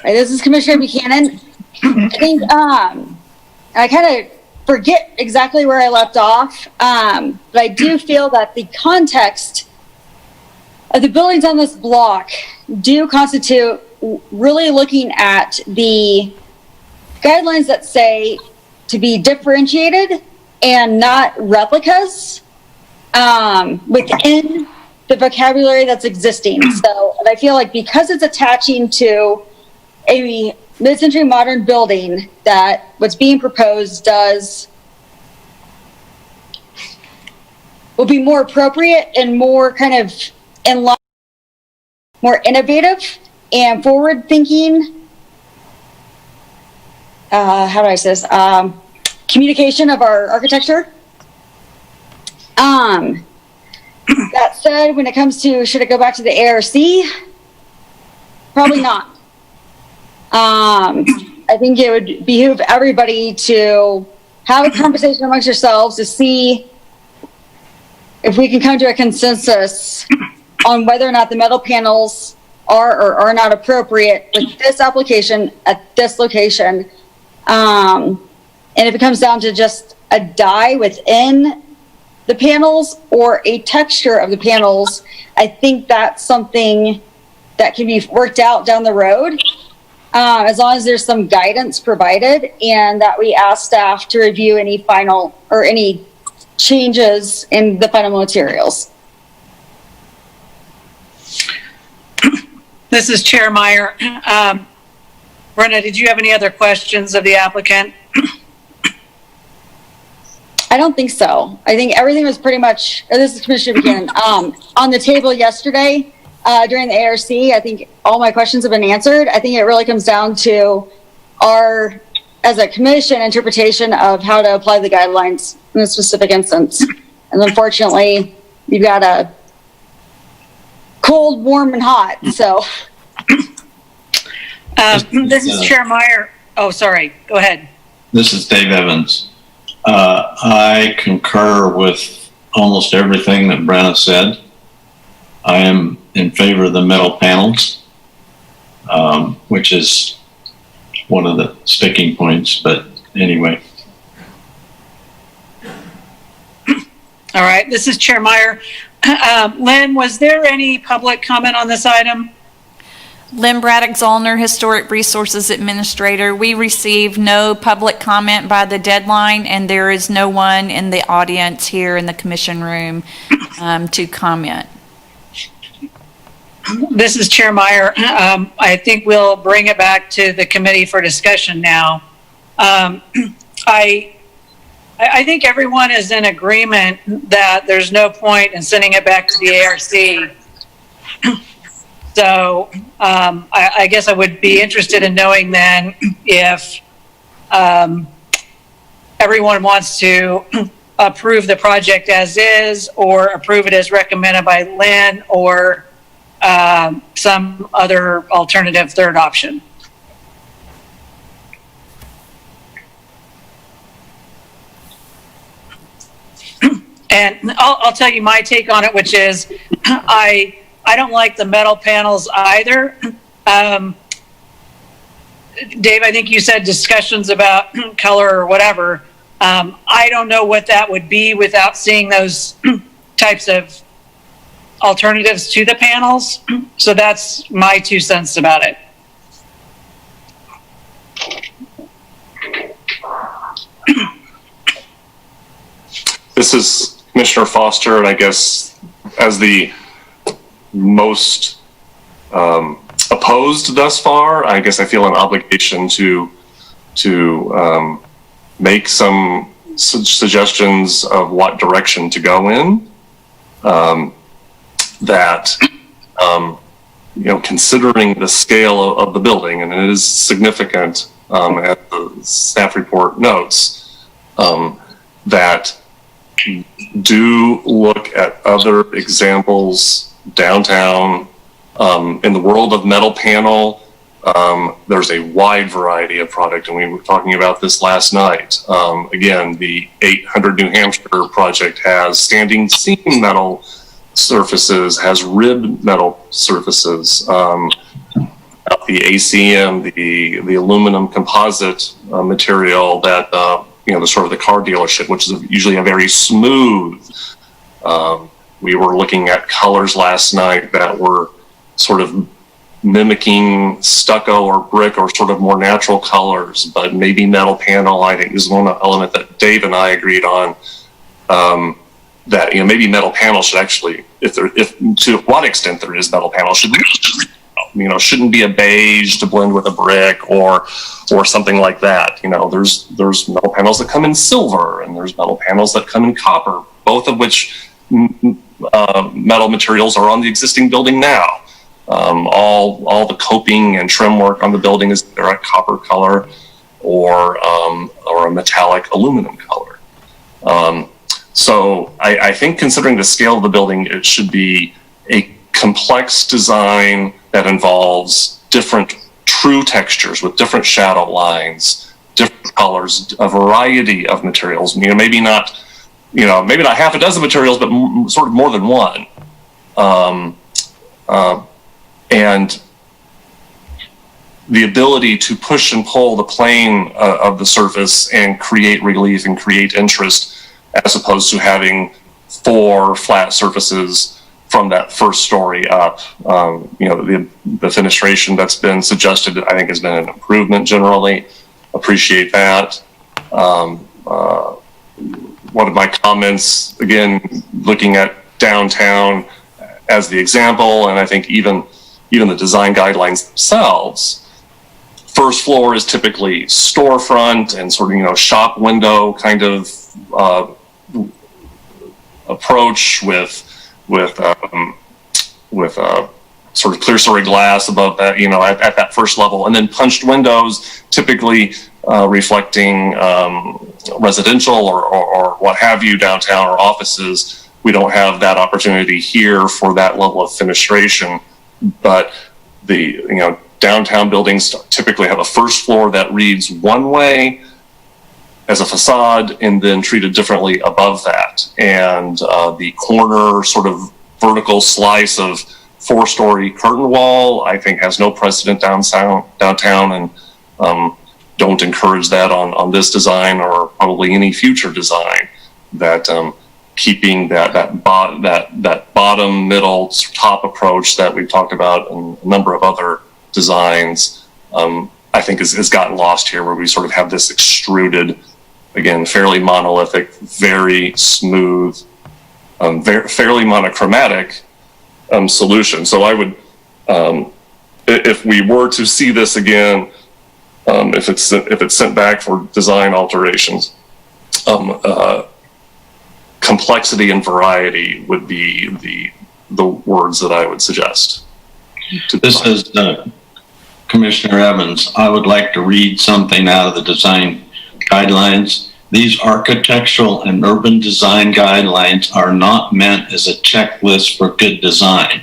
This is Commissioner Buchanan. I think I kind of forget exactly where I left off, but I do feel that the context of the buildings on this block do constitute really looking at the guidelines that say to be differentiated and not replicas within the vocabulary that's existing. So, and I feel like because it's attaching to a mid-century modern building, that what's being proposed will be more appropriate and more kind of in line, more innovative and forward-thinking. How do I say this? Communication of our architecture. That said, when it comes to should it go back to the ARC, probably not. I think it would behoove everybody to have a conversation amongst yourselves to see if we can come to a consensus on whether or not the metal panels are or are not appropriate with this application at this location. And if it comes down to just a die within the panels or a texture of the panels, I think that's something that can be worked out down the road. As long as there's some guidance provided and that we ask staff to review any final or any changes in the final materials. This is Chair Meyer. Brenna, did you have any other questions of the applicant? I don't think so. I think everything was pretty much, this is Commissioner Buchanan, on the table yesterday during the ARC. I think all my questions have been answered. I think it really comes down to our, as a commission, interpretation of how to apply the guidelines in a specific instance. And unfortunately, you've got a cold, warm, and hot, so. This is Chair Meyer. Oh, sorry. Go ahead. This is Dave Evans. I concur with almost everything that Brenna said. I am in favor of the metal panels, which is one of the sticking points, but anyway. All right, this is Chair Meyer. Lynn, was there any public comment on this item? Lynn Braddock-Zollner, Historic Resources Administrator. We received no public comment by the deadline, and there is no one in the audience here in the commission room to comment. This is Chair Meyer. I think we'll bring it back to the committee for discussion now. I think everyone is in agreement that there's no point in sending it back to the ARC. So I guess I would be interested in knowing then if everyone wants to approve the project as is or approve it as recommended by Lynn or some other alternative third option. And I'll tell you my take on it, which is I don't like the metal panels either. Dave, I think you said discussions about color or whatever. I don't know what that would be without seeing those types of alternatives to the panels. So that's my 2 cents about it. This is Commissioner Foster, and I guess as the most opposed thus far, I guess I feel an obligation to make some suggestions of what direction to go in. Considering the scale of the building, and it is significant, as the staff report notes, that do look at other examples downtown. In the world of metal panel, there's a wide variety of product, and we were talking about this last night. Again, the 800 New Hampshire project has standing seam metal surfaces, has ribbed metal surfaces. The ACM, the aluminum composite material that the sort of the car dealership, which is usually a very smooth. We were looking at colors last night that were sort of mimicking stucco or brick or sort of more natural colors, but maybe metal panel, I think, is one element that Dave and I agreed on. That maybe metal panel should actually, if to what extent there is metal panel, shouldn't be a beige to blend with a brick or something like that. There's metal panels that come in silver, and there's metal panels that come in copper, both of which metal materials are on the existing building now. All the coping and trim work on the building is either a copper color or a metallic aluminum color. So I think, considering the scale of the building, it should be a complex design that involves different true textures with different shadow lines, different colors, a variety of materials. Maybe not half a dozen materials, but sort of more than one. And the ability to push and pull the plane of the surface and create relief and create interest, as opposed to having 4 flat surfaces from that first story up. The fenestration that's been suggested, I think, has been an improvement generally. Appreciate that. One of my comments, again, looking at downtown as the example, and I think even the design guidelines themselves, first floor is typically storefront and sort of, shop window kind of approach with sort of clear story glass above that, at that first level, and then punched windows, typically reflecting residential or what have you downtown, or offices. We don't have that opportunity here for that level of fenestration, but the downtown buildings typically have a first floor that reads one way as a facade and then treated differently above that. And the corner sort of vertical slice of 4-story curtain wall, I think, has no precedent downtown, and don't encourage that on this design or probably any future design. That keeping that bottom, middle, top approach that we've talked about in a number of other designs, I think has gotten lost here, where we sort of have this extruded, again, fairly monolithic, very smooth, fairly monochromatic solution. So I would, if we were to see this again, if it's sent back for design alterations, complexity and variety would be the words that I would suggest. This is Commissioner Evans. I would like to read something out of the design guidelines. These architectural and urban design guidelines are not meant as a checklist for good design,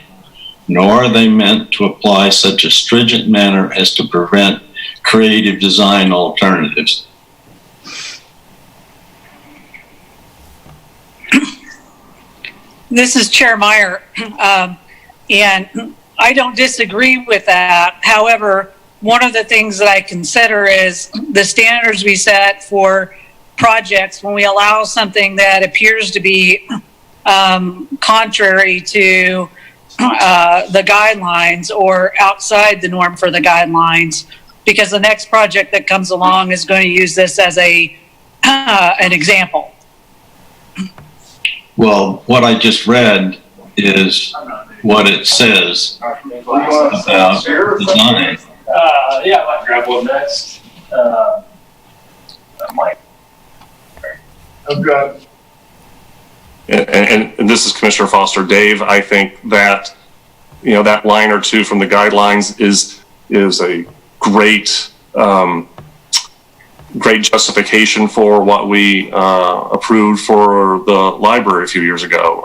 nor are they meant to apply such a stringent manner as to prevent creative design alternatives. This is Chair Meyer, and I don't disagree with that. However, one of the things that I consider is the standards we set for projects when we allow something that appears to be contrary to the guidelines or outside the norm for the guidelines, because the next project that comes along is going to use this as an example. Well, what I just read is what it says about design. Yeah, I might grab one next. Mike. Okay. And this is Commissioner Foster. Dave, I think that, that line or two from the guidelines is a great, great justification for what we approved for the library a few years ago.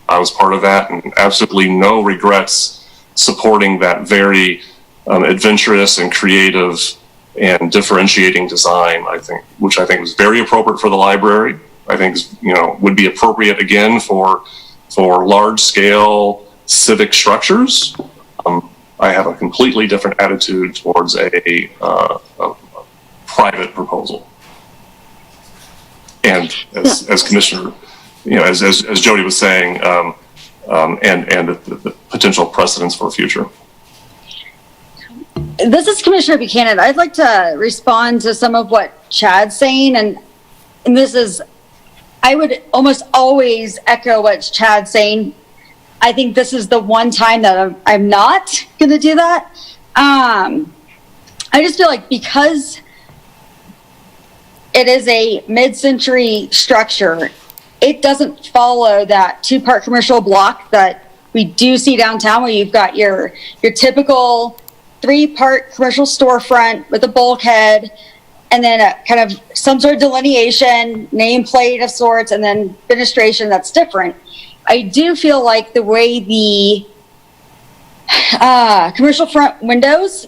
I was part of that, and absolutely no regrets supporting that very adventurous and creative and differentiating design, which I think was very appropriate for the library. I think, would be appropriate again for large scale civic structures. I have a completely different attitude towards a private proposal. And as Commissioner, as Jody was saying, and the potential precedents for the future. This is Commissioner Buchanan. I'd like to respond to some of what Chad's saying, and this is, I would almost always echo what Chad's saying. I think this is the one time that I'm not going to do that. I just feel like because it is a mid-century structure, it doesn't follow that two-part commercial block that we do see downtown, where you've got your typical three-part commercial storefront with a bulkhead, and then a kind of some sort of delineation, nameplate of sorts, and then fenestration that's different. I do feel like the way the commercial front windows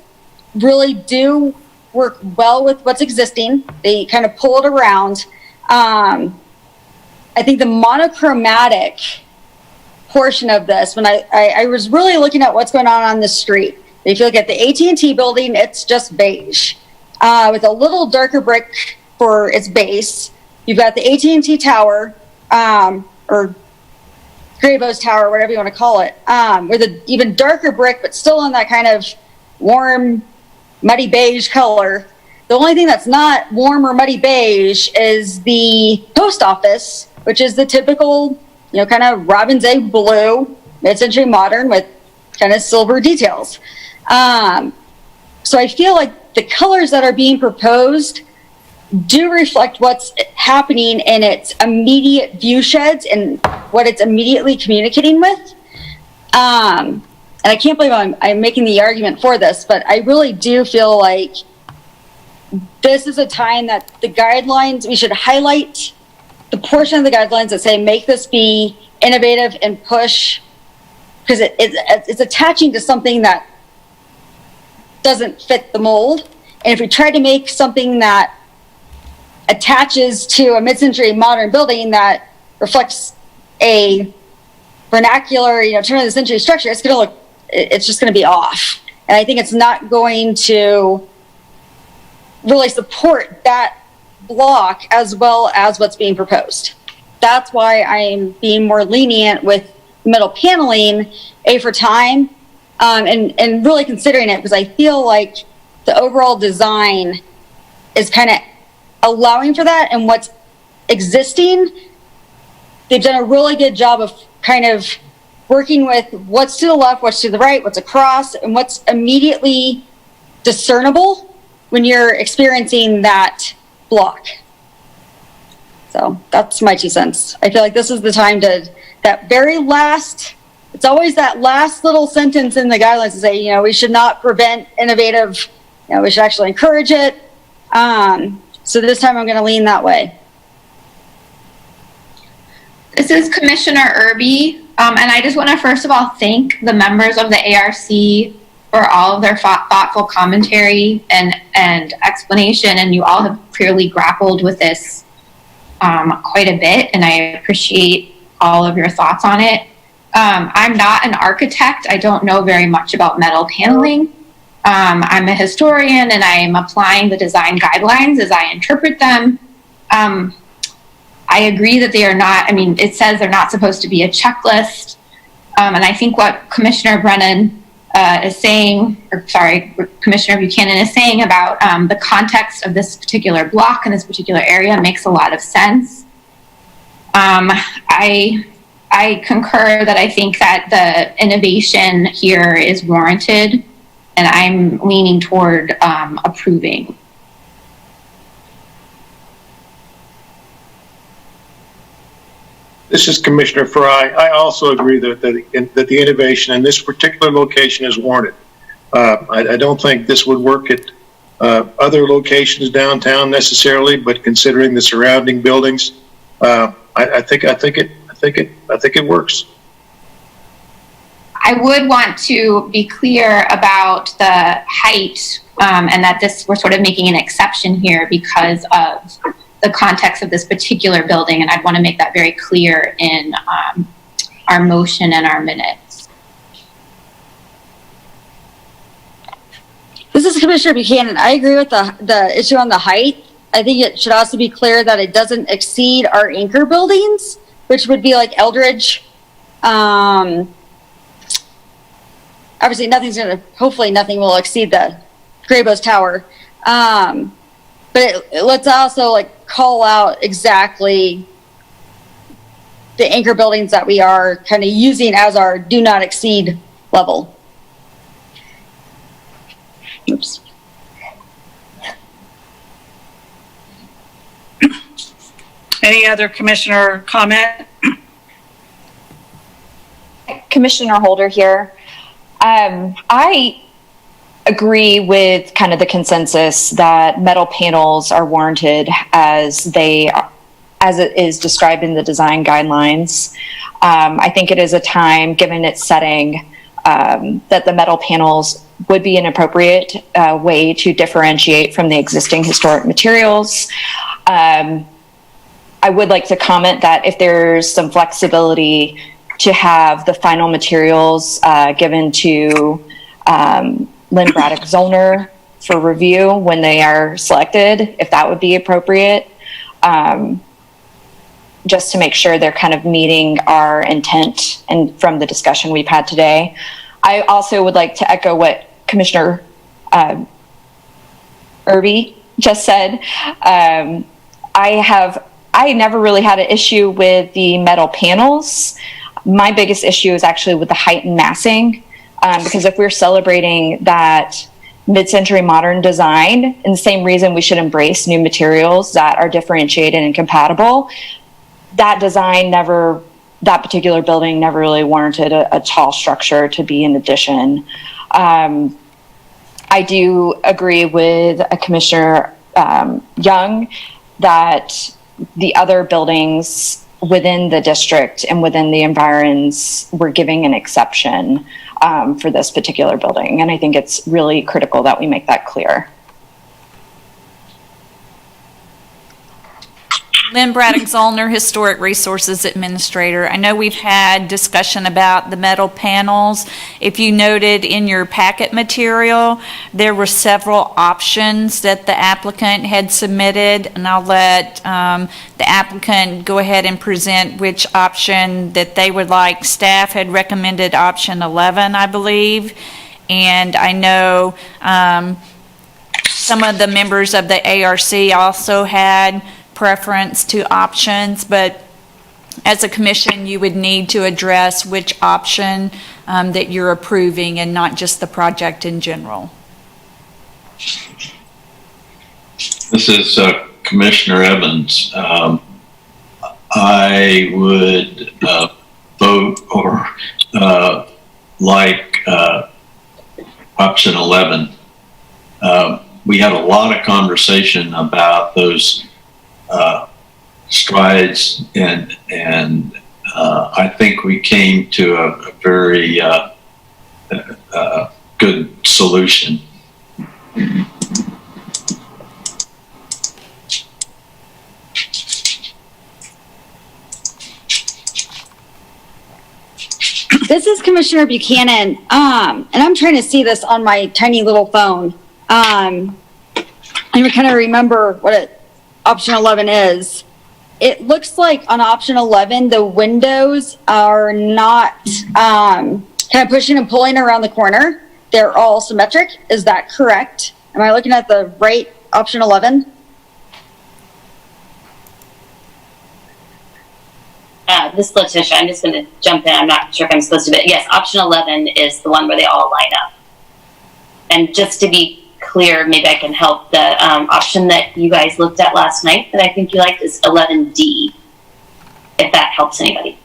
really do work well with what's existing. They kind of pull it around. I think the monochromatic portion of this, when I was really looking at what's going on the street. If you look at the AT&T building, it's just beige with a little darker brick for its base. You've got the AT&T tower, or Gravo's tower, whatever you want to call it, with an even darker brick, but still in that kind of warm, muddy beige color. The only thing that's not warm or muddy beige is the post office, which is the typical, kind of robin's egg blue, mid-century modern with kind of silver details. So I feel like the colors that are being proposed do reflect what's happening in its immediate view sheds and what it's immediately communicating with. And I can't believe I'm making the argument for this, but I really do feel like this is a time that the guidelines, we should highlight the portion of the guidelines that say make this be innovative and push, because it's attaching to something that doesn't fit the mold. And if we try to make something that attaches to a mid-century modern building that reflects a vernacular, turn of the century structure, it's just going to be off. And I think it's not going to really support that block as well as what's being proposed. That's why I'm being more lenient with metal paneling, for time, and really considering it, because I feel like the overall design is kind of allowing for that, and what's existing, they've done a really good job of kind of working with what's to the left, what's to the right, what's across, and what's immediately discernible when you're experiencing that block. So that's my 2 cents. I feel like this is the time to, that very last, it's always that last little sentence in the guidelines to say, we should not prevent innovative, we should actually encourage it. So this time I'm going to lean that way. This is Commissioner Irby, and I just want to first of all thank the members of the ARC for all of their thoughtful commentary and explanation, and you all have clearly grappled with this quite a bit, and I appreciate all of your thoughts on it. I'm not an architect. I don't know very much about metal paneling. I'm a historian, and I am applying the design guidelines as I interpret them. I agree that they are not, I mean, it says they're not supposed to be a checklist. And I think what Commissioner Brennan is saying, or sorry, Commissioner Buchanan is saying about the context of this particular block and this particular area makes a lot of sense. I concur that I think that the innovation here is warranted, and I'm leaning toward approving. This is Commissioner Fry. I also agree that the innovation in this particular location is warranted. I don't think this would work at other locations downtown necessarily, but considering the surrounding buildings, I think it works. I would want to be clear about the height, and that we're sort of making an exception here because of the context of this particular building, and I'd want to make that very clear in our motion and our minutes. This is Commissioner Buchanan. I agree with the issue on the height. I think it should also be clear that it doesn't exceed our anchor buildings, which would be like Eldridge. Obviously, hopefully nothing will exceed the Graybo's Tower. But let's also call out exactly the anchor buildings that we are kind of using as our do not exceed level. Oops. Any other commissioner comment? Commissioner Holder here. I agree with kind of the consensus that metal panels are warranted as it is described in the design guidelines. I think it is a time, given its setting, that the metal panels would be an appropriate way to differentiate from the existing historic materials. I would like to comment that if there's some flexibility to have the final materials given to Lynn Braddock Zollner for review when they are selected, if that would be appropriate, just to make sure they're kind of meeting our intent and from the discussion we've had today. I also would like to echo what Commissioner Irby just said. I never really had an issue with the metal panels. My biggest issue is actually with the height and massing. Because if we're celebrating that mid-century modern design, and the same reason we should embrace new materials that are differentiated and compatible, that particular building never really warranted a tall structure to be an addition. I do agree with Commissioner Young that the other buildings within the district and within the environs, we're giving an exception for this particular building. And I think it's really critical that we make that clear. Lynn Braddock Zollner, Historic Resources Administrator. I know we've had discussion about the metal panels. If you noted in your packet material, there were several options that the applicant had submitted, and I'll let the applicant go ahead and present which option that they would like. Staff had recommended option 11, I believe, and I know some of the members of the ARC also had preference to options, but as a commission, you would need to address which option that you're approving and not just the project in general. This is Commissioner Evans. I would vote or like option 11. We had a lot of conversation about those strides, and I think we came to a very good solution. This is Commissioner Buchanan, and I'm trying to see this on my tiny little phone. I kind of remember what option 11 is. It looks like on option 11, the windows are not kind of pushing and pulling around the corner. They're all symmetric. Is that correct? Am I looking at the right option 11? This is Letitia. I'm just going to jump in. I'm not sure if I'm supposed to, but yes, option 11 is the one where they all line up. And just to be clear, maybe I can help. The option that you guys looked at last night that I think you liked is 11D, if that helps anybody.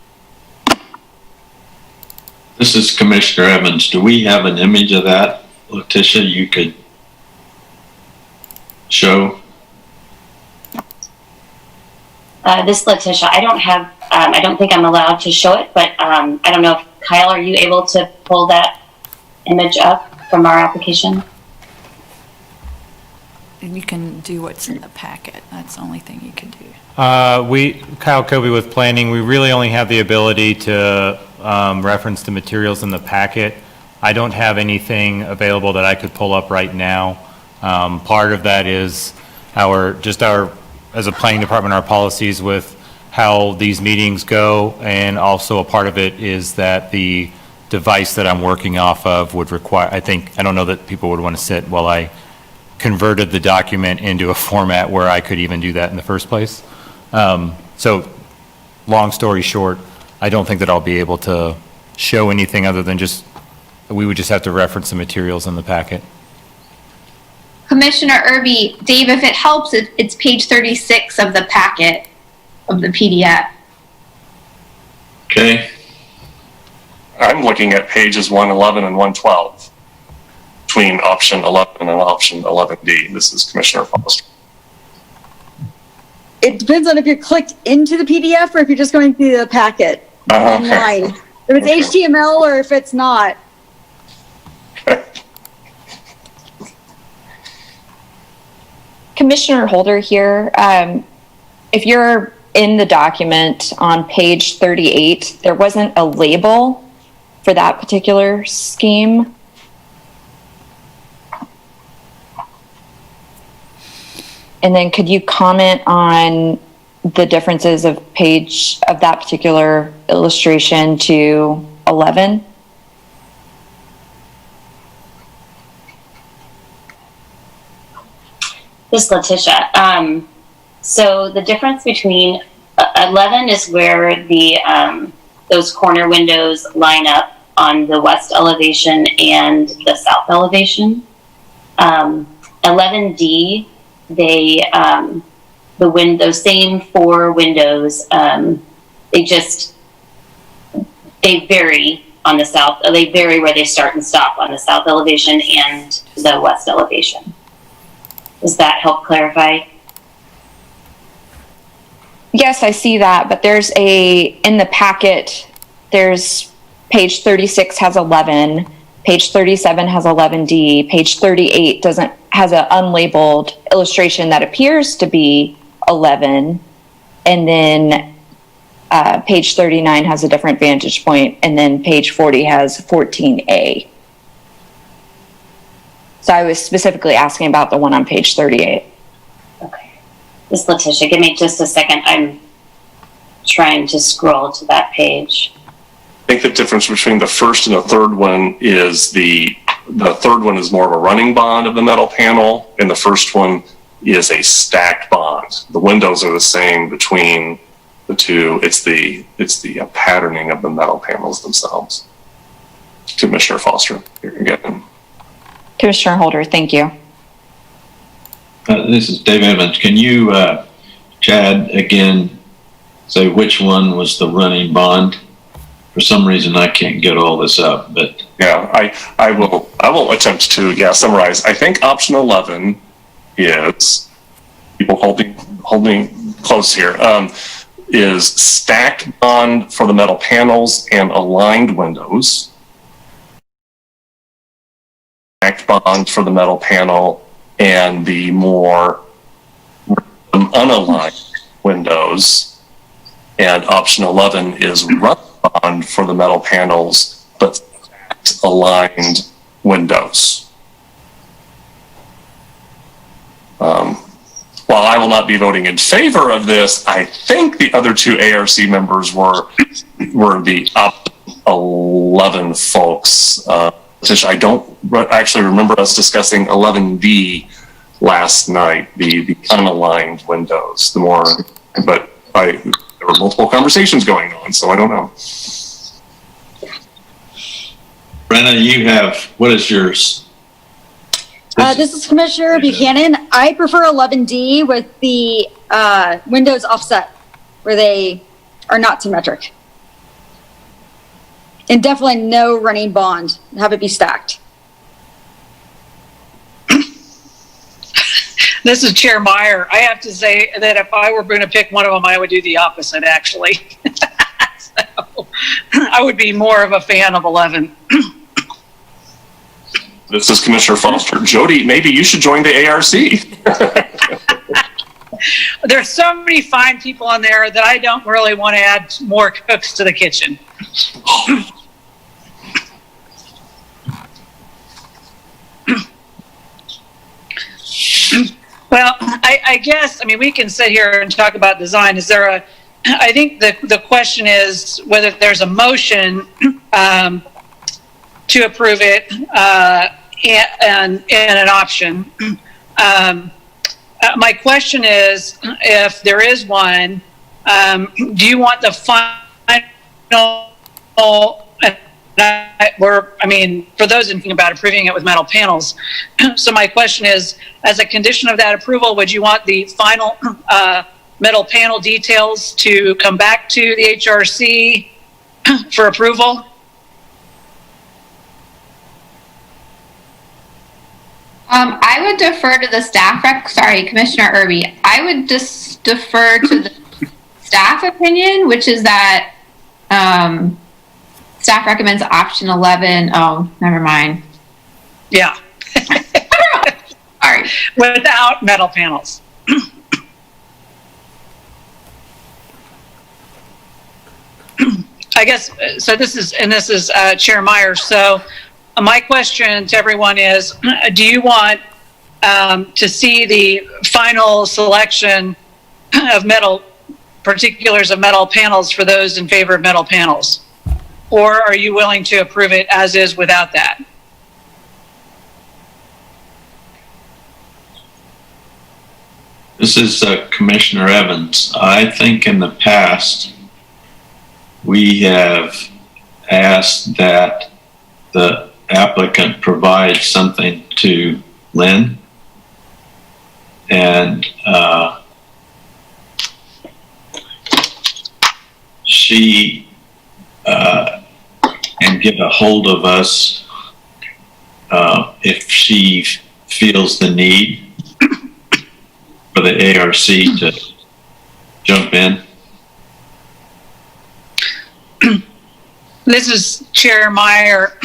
This is Commissioner Evans. Do we have an image of that, Letitia, you could show? This Letitia, I don't have, I don't think I'm allowed to show it, but I don't know if, Kyle, are you able to pull that image up from our application? And you can do what's in the packet. That's the only thing you can do. Kyle Kobe with planning, we really only have the ability to reference the materials in the packet. I don't have anything available that I could pull up right now. Part of that is as a planning department, our policies with how these meetings go, and also a part of it is that the device that I'm working off of would require, I don't know that people would want to sit while I converted the document into a format where I could even do that in the first place. So long story short, I don't think that I'll be able to show anything other than we would just have to reference the materials in the packet. Commissioner Irby, Dave, if it helps, it's page 36 of the packet of the PDF. Okay. I'm looking at pages 111 and 112 between option 11 and option 11D. This is Commissioner Foster. It depends on if you're clicked into the PDF or if you're just going through the packet online. If it's HTML or if it's not. Commissioner Holder here. If you're in the document on page 38, there wasn't a label for that particular scheme. And then could you comment on the differences of that particular illustration to 11? This is Letitia. So the difference between 11 is where the those corner windows line up on the west elevation and the south elevation. 11D, those same four windows, they vary on the south. They vary where they start and stop on the south elevation and the west elevation. Does that help clarify? Yes, I see that, but in the packet, there's page 36 has 11, page 37 has 11D, page 38 has an unlabeled illustration that appears to be 11, and then page 39 has a different vantage point, and then page 40 has 14A. So I was specifically asking about the one on page 38. Okay. This is Letitia. Give me just a second. I'm trying to scroll to that page. I think the difference between the first and the third one is the third one is more of a running bond of the metal panel, and the first one is a stacked bond. The windows are the same between the two. It's the patterning of the metal panels themselves. Commissioner Foster, here again. Commissioner Holder, thank you. This is Dave Evans. Can you, Chad, again, say which one was the running bond? For some reason, I can't get all this up, but yeah, I will attempt to summarize. I think option 11 is, people holding close here, is stacked bond for the metal panels and aligned windows. Stacked bond for the metal panel and the more unaligned windows. And option 11 is run bond for the metal panels, but aligned windows. While I will not be voting in favor of this, I think the other two ARC members were the up 11 folks. Which I don't actually remember us discussing 11D last night, the unaligned windows. But there were multiple conversations going on, so I don't know. Brenna, you have, what is yours? This is Commissioner Buchanan. I prefer 11D with the windows offset where they are not symmetric. And definitely no running bond. Have it be stacked. This is Chair Meyer. I have to say that if I were going to pick one of them, I would do the opposite, actually. So, I would be more of a fan of 11. This is Commissioner Foster. Jody, maybe you should join the ARC. There's so many fine people on there that I don't really want to add more cooks to the kitchen. Well, I guess, I mean, we can sit here and talk about design. Is there a, I think the question is whether there's a motion to approve it and an option. My question is, if there is one, do you want the final, for those thinking about approving it with metal panels. So my question is, as a condition of that approval, would you want the final metal panel details to come back to the HRC for approval? I would defer to the staff Commissioner Irby. I would just defer to the staff opinion, which is that staff recommends option 11. Oh, never mind. Yeah. All right. Without metal panels. I guess, so this is Chair Meyer. So my question to everyone is, do you want to see the final selection of particulars of metal panels for those in favor of metal panels? Or are you willing to approve it as is without that? This is Commissioner Evans. I think in the past, we have asked that the applicant provide something to Lynn, and she can get a hold of us if she feels the need for the ARC to jump in. This is Chair Meyer.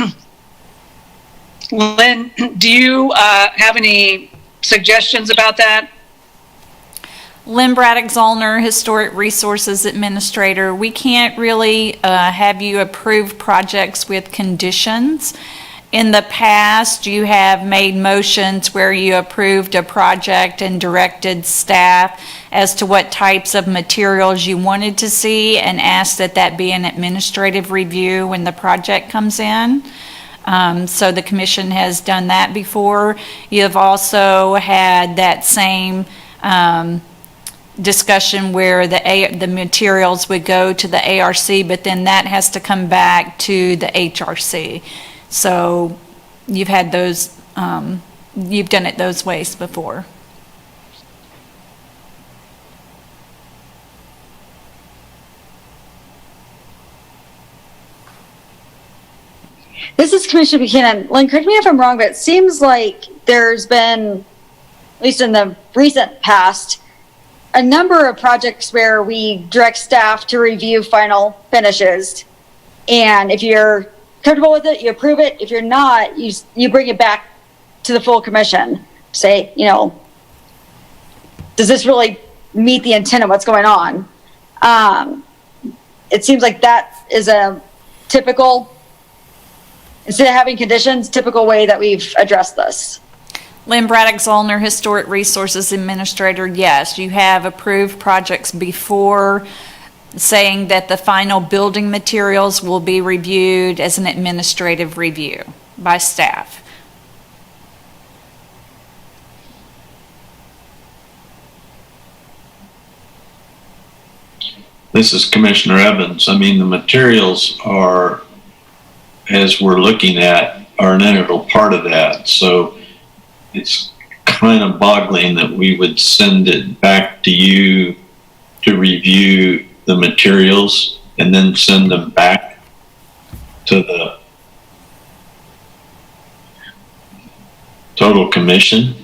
Lynn, do you have any suggestions about that? Lynn Braddock-Zollner, Historic Resources Administrator. We can't really have you approve projects with conditions. In the past, you have made motions where you approved a project and directed staff as to what types of materials you wanted to see and asked that that be an administrative review when the project comes in. So the commission has done that before. You have also had that same discussion where the materials would go to the ARC, but then that has to come back to the HRC. So you've had those, you've done it those ways before. This is Commissioner Buchanan. Lynn, correct me if I'm wrong, but it seems like there's been, at least in the recent past, a number of projects where we direct staff to review final finishes. And if you're comfortable with it, you approve it. If you're not, you bring it back to the full commission. Say, does this really meet the intent of what's going on? it seems like that is a typical, instead of having conditions, typical way that we've addressed this. Lynn Braddock Zollner, Historic Resources Administrator, yes, you have approved projects before saying that the final building materials will be reviewed as an administrative review by staff. This is Commissioner Evans. I mean, the materials are, as we're looking at, are an integral part of that. So it's kind of boggling that we would send it back to you to review the materials and then send them back to the total commission.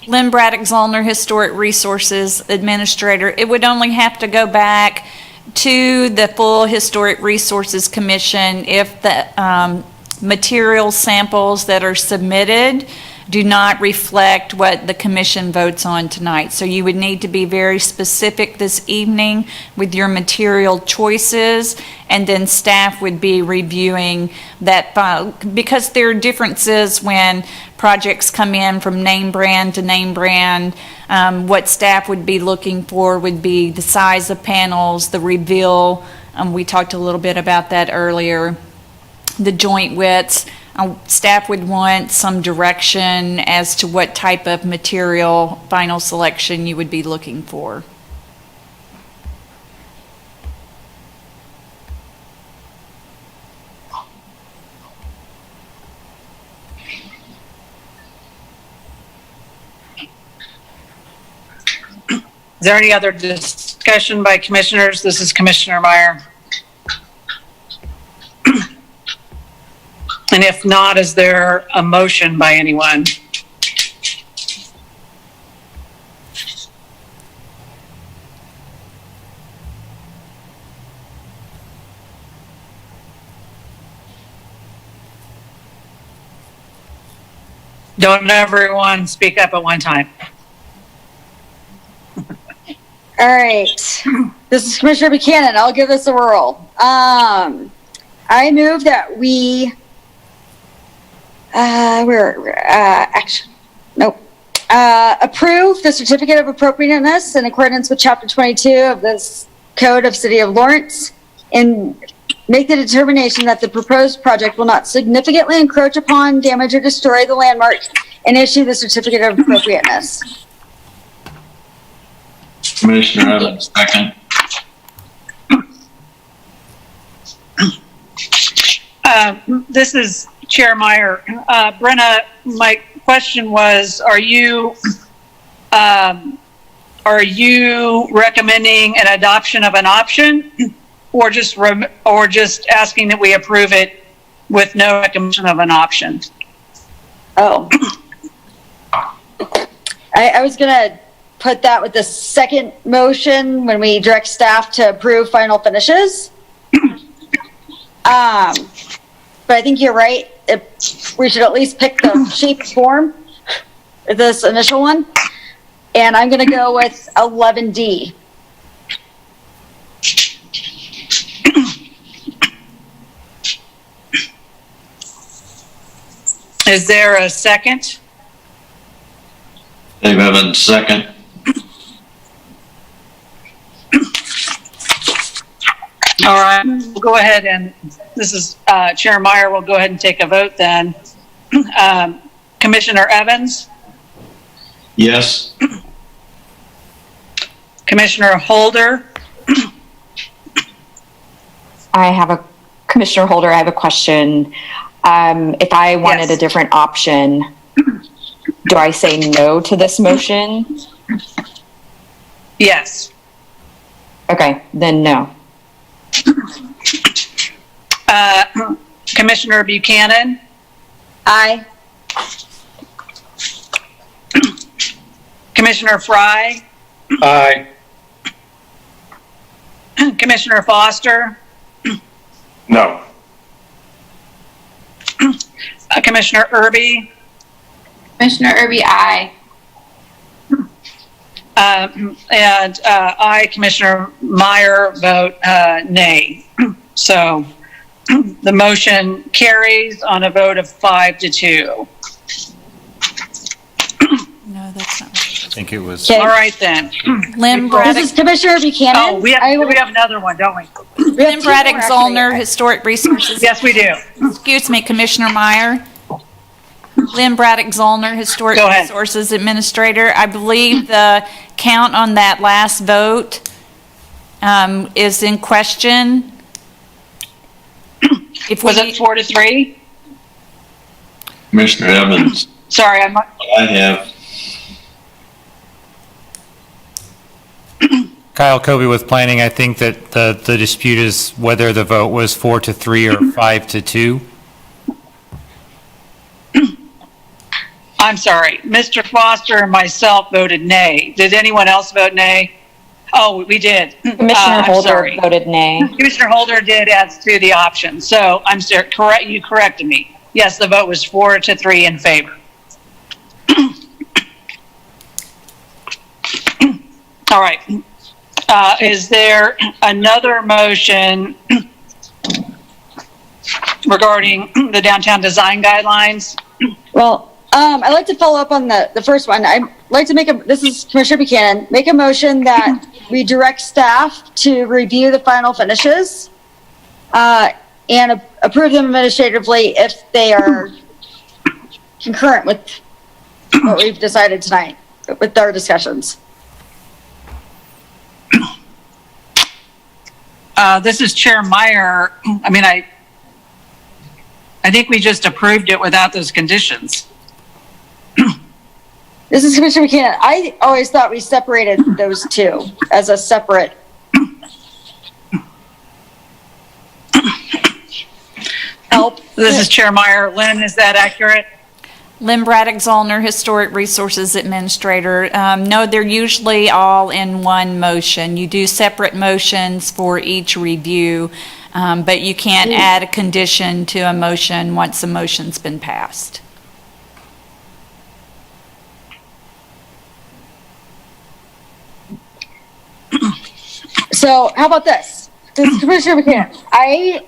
Lynn Braddock Zollner, Historic Resources Administrator, it would only have to go back to the full Historic Resources Commission if the material samples that are submitted do not reflect what the commission votes on tonight. So you would need to be very specific this evening with your material choices, and then staff would be reviewing that file, because there are differences when projects come in from name brand to name brand. What staff would be looking for would be the size of panels, the reveal, we talked a little bit about that earlier, the joint widths. Staff would want some direction as to what type of material final selection you would be looking for. Is there any other discussion by commissioners? This is Commissioner Meyer. And if not, is there a motion by anyone? Don't everyone speak up at one time. All right, this is Commissioner McKinnon. I'll give this a whirl. I move that we approve the certificate of appropriateness in accordance with Chapter 22 of this Code of City of Lawrence, and make the determination that the proposed project will not significantly encroach upon, damage, or destroy the landmark, and issue the certificate of appropriateness. Commissioner Evans, second. This is Chair Meyer. Brenna, my question was, are you recommending an adoption of an option, or just asking that we approve it with no recommendation of an option? Oh, I was gonna put that with the second motion when we direct staff to approve final finishes. But I think you're right. We should at least pick the shape form, this initial one. And I'm going to go with 11D. Is there a second? Dave Evans, second. All right, we'll go ahead and, this is Chair Meyer, we'll go ahead and take a vote then. Commissioner Evans? Yes. Commissioner Holder? Commissioner Holder, I have a question. If I wanted Yes. a different option, do I say no to this motion? Yes. Okay, then no. Commissioner Buchanan? Aye. Commissioner Fry? Aye. Commissioner Foster? No. Commissioner Irby? Commissioner Irby, aye. And I, Commissioner Meyer, vote nay. So the motion carries on a vote of 5-2. No, that's not right. I think it was. All right then. Lynn This Braddock, is Commissioner Buchanan. Oh, we have another one, don't we? We have Lynn two Braddock more, Zollner, actually. Historic Resources. Yes, we do. Excuse me, Commissioner Meyer. Lynn Braddock Zollner, Historic Go ahead. Resources Administrator. I believe the count on that last vote is in question. If Was it 4-3? Commissioner Evans, Sorry, I have. Kyle Kobe with planning. I think that the dispute is whether the vote was 4-3 or 5-2. I'm sorry. Mr. Foster and myself voted nay. Did anyone else vote nay? Oh, we did. Commissioner I'm Holder sorry. voted nay. Commissioner Holder did as to the option. So I'm sorry, correct. You corrected me. Yes, the vote was 4-3 in favor. All right. Is there another motion regarding the downtown design guidelines? Well, I'd like to follow up on the first one. I'd like to this is Commissioner Buchanan, make a motion that we direct staff to review the final finishes and approve them administratively if they are concurrent with what we've decided tonight with our discussions. This is Chair Meyer. I mean, I think we just approved it without those conditions. This is Commissioner Buchanan. I always thought we separated those two as a separate. Help. This is Chair Meyer. Lynn, is that accurate? Lynn Braddock Zollner, Historic Resources Administrator. No, they're usually all in one motion. You do separate motions for each review, but you can't add a condition to a motion once a motion's been passed. So how about this? This is Commissioner Buchanan. I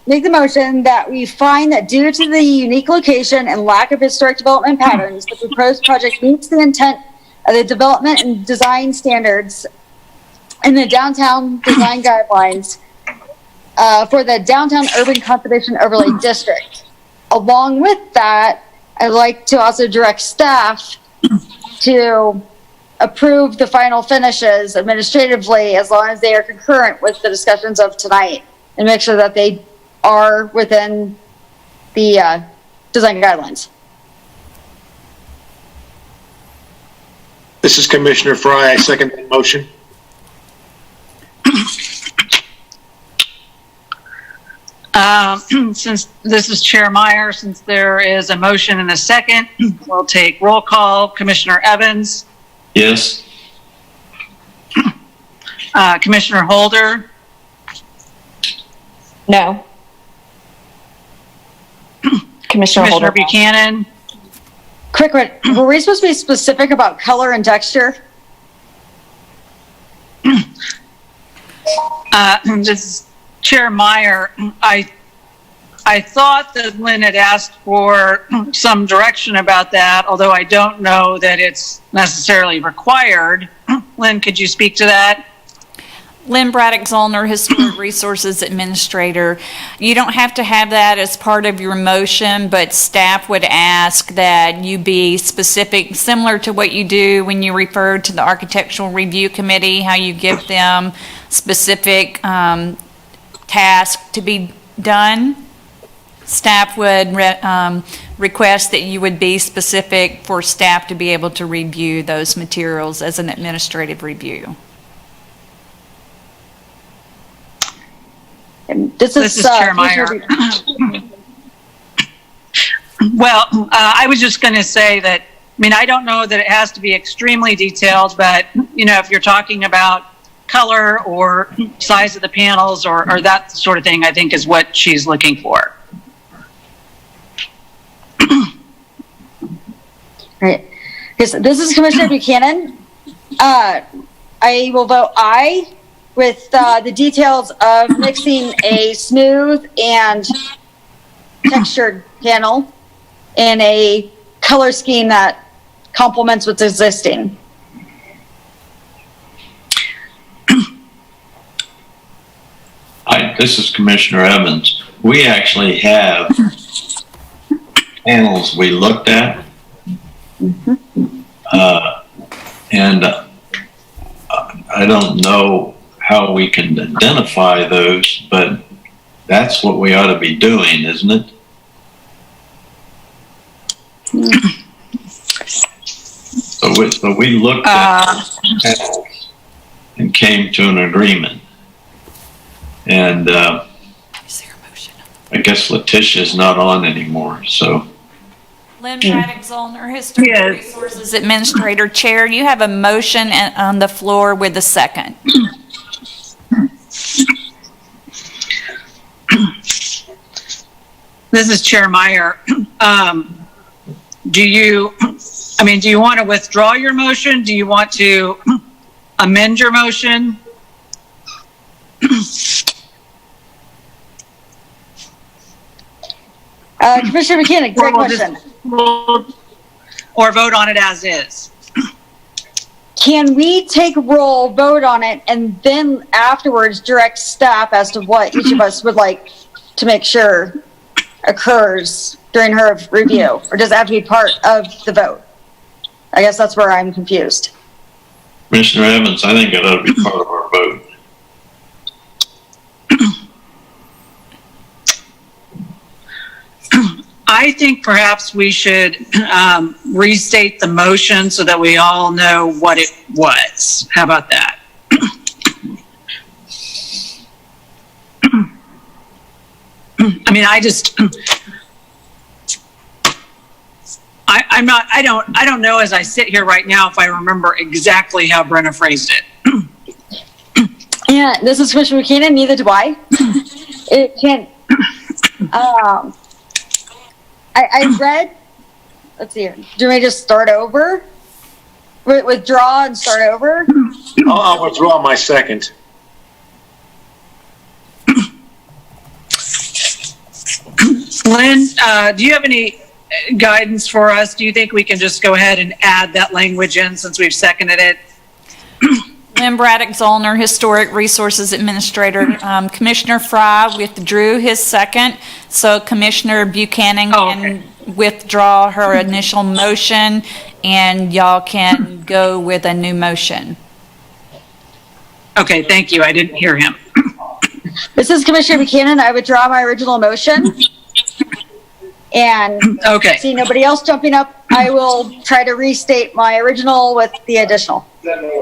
make the motion that we find that due to the unique location and lack of historic development patterns, the proposed project meets the intent of the development and design standards in the downtown design guidelines for the downtown urban conservation overlay district. Along with that, I'd like to also direct staff to approve the final finishes administratively as long as they are concurrent with the discussions of tonight and make sure that they are within the design guidelines. This is Commissioner Fry. I second that motion. Since this is Chair Meyer, since there is a motion and a second, we'll take roll call. Commissioner Evans, Yes. Commissioner Holder, No. Commissioner Commissioner Holder. Buchanan, Quick one, were we supposed to be specific about color and texture? this is Chair Meyer. I thought that Lynn had asked for some direction about that, although I don't know that it's necessarily required. Lynn, could you speak to that? Lynn Braddock Zollner, Historic Resources Administrator. You don't have to have that as part of your motion, but staff would ask that you be specific, similar to what you do when you refer to the Architectural Review Committee, how you give them specific tasks to be done. Staff would request that you would be specific for staff to be able to review those materials as an administrative review. This is Chair Meyer. Well, I was just going to say that, I mean, I don't know that it has to be extremely detailed, but, you know, if you're talking about color or size of the panels or that sort of thing, I think is what she's looking for. Right. This is Commissioner Buchanan. I will vote aye with the details of mixing a smooth and textured panel in a color scheme that complements what's existing. This is Commissioner Evans. We actually have panels we looked at. And I don't know how we can identify those, but that's what we ought to be doing, isn't it? So we looked at panels and came to an agreement. And I guess Letitia's not on anymore, so. Lynn Braddock Zollner, Historic Resources Administrator. Chair, you have a motion on the floor with a second. This is Chair Meyer. Do you want to withdraw your motion? Do you want to amend your motion? Commissioner McKinnon, great question. Or vote on it as is? Can we take roll, vote on it, and then afterwards direct staff as to what each of us would like to make sure occurs during her review? Or does it have to be part of the vote? I guess that's where I'm confused. Commissioner Evans, I think it ought to be part of our vote. I think perhaps we should restate the motion so that we all know what it was. How about that? I mean, I don't know as I sit here right now if I remember exactly how Brenna phrased it. Yeah, this is Commissioner McKinnon, neither do I. It can, I read, let's see here. Do we just start over? Withdraw and start over? I'll withdraw my second. Lynn, do you have any guidance for us? Do you think we can just go ahead and add that language in since we've seconded it? Lynn Braddock Zollner, Historic Resources Administrator. Commissioner Fry withdrew his second, so Commissioner Buchanan can withdraw her initial motion, and y'all can go with a new motion. Okay, thank you. I didn't hear him. This is Commissioner Buchanan. I withdraw my original motion. And see nobody else jumping up, I will try to restate my original with the additional.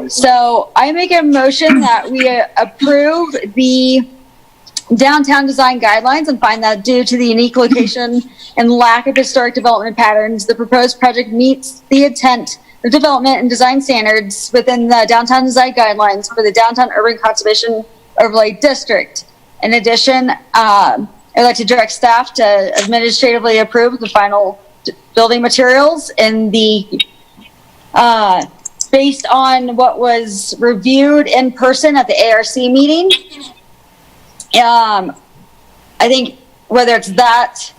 So I make a motion that we approve the downtown design guidelines and find that due to the unique location and lack of historic development patterns, the proposed project meets the intent of development and design standards within the downtown design guidelines for the downtown urban conservation overlay district. In addition, I'd like to direct staff to administratively approve the final building materials in the, based on what was reviewed in person at the ARC meeting. I think whether it's that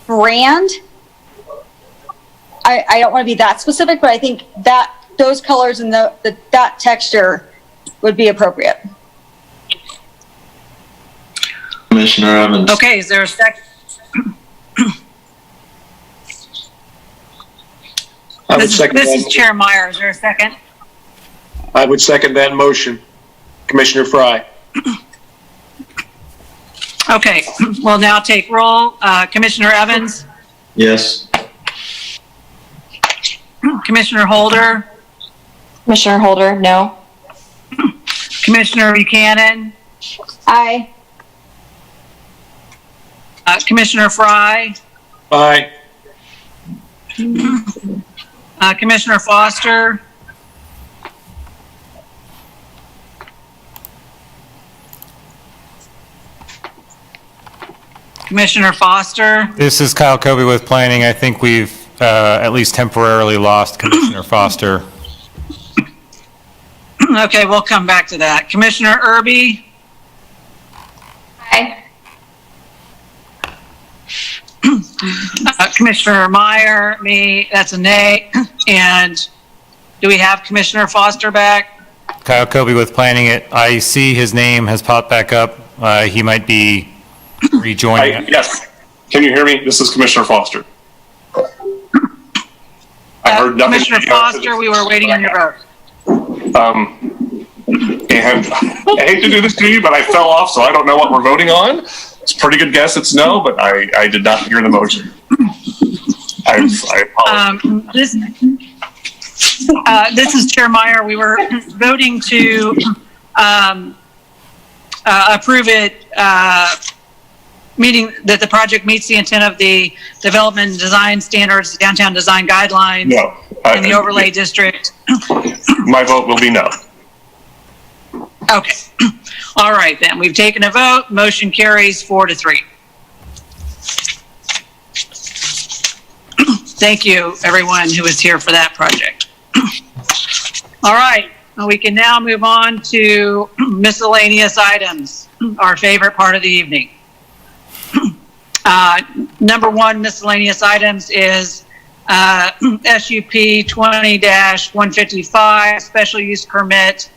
brand, I don't want to be that specific, but I think that those colors and that texture would be appropriate. Commissioner Evans. Okay, is there a second? This is Chair Meyer. Is there a second? I would second that motion. Commissioner Fry. Okay, we'll now take roll. Commissioner Evans? Yes. Commissioner Holder? Commissioner Holder, no. Commissioner Buchanan? Aye. Commissioner Fry? Aye. Commissioner Foster? Commissioner Foster? This is Kyle Kobe with Planning. I think we've at least temporarily lost Commissioner Foster. Okay, we'll come back to that. Commissioner Irby? Aye. Commissioner Meyer, me, that's a nay. And do we have Commissioner Foster back? Kyle Kobe with planning it. I see his name has popped back up. He might be rejoining. Yes. Can you hear me? This is Commissioner Foster. I heard nothing. Commissioner Foster, we were waiting on your vote. And I hate to do this to you, but I fell off, so I don't know what we're voting on. It's a pretty good guess it's no, but I did not hear the motion. I apologize. This is Chair Meyer. We were voting to approve it, meaning that the project meets the intent of the development and design standards, downtown design guidelines, No. in the overlay district. My vote will be no. Okay. All right, then. We've taken a vote. Motion carries 4-3. Thank you, everyone who was here for that project. All right. We can now move on to miscellaneous items, our favorite part of the evening. Number one miscellaneous items is SUP 20-155, special use permit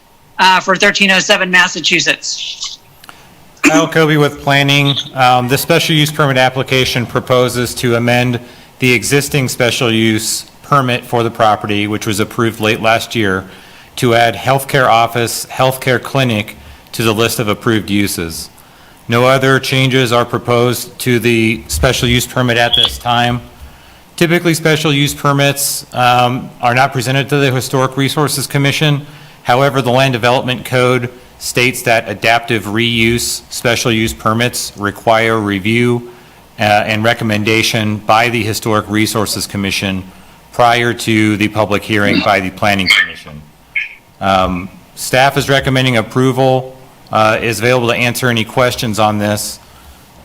for 1307 Massachusetts. Kyle Kobe with planning. The special use permit application proposes to amend the existing special use permit for the property, which was approved late last year, to add healthcare office, healthcare clinic to the list of approved uses. No other changes are proposed to the special use permit at this time. Typically, special use permits are not presented to the Historic Resources Commission. However, the Land Development Code states that adaptive reuse special use permits require review and recommendation by the Historic Resources Commission prior to the public hearing by the Planning Commission. Staff is recommending approval, is available to answer any questions on this.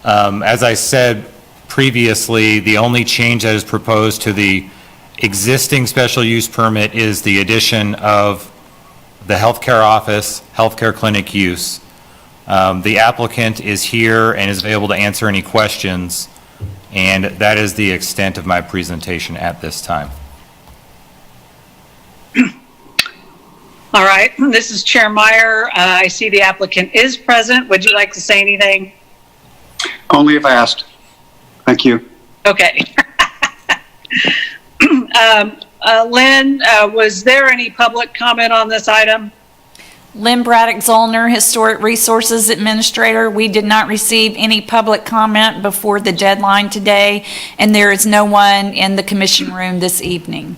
As I said previously, the only change that is proposed to the existing special use permit is the addition of the healthcare office, healthcare clinic use. The applicant is here and is available to answer any questions, and that is the extent of my presentation at this time. All right, this is Chair Meyer. I see the applicant is present. Would you like to say anything? Only if asked. Thank you. Okay. Lynn, was there any public comment on this item? Lynn Braddock Zollner, Historic Resources Administrator. We did not receive any public comment before the deadline today, and there is no one in the commission room this evening.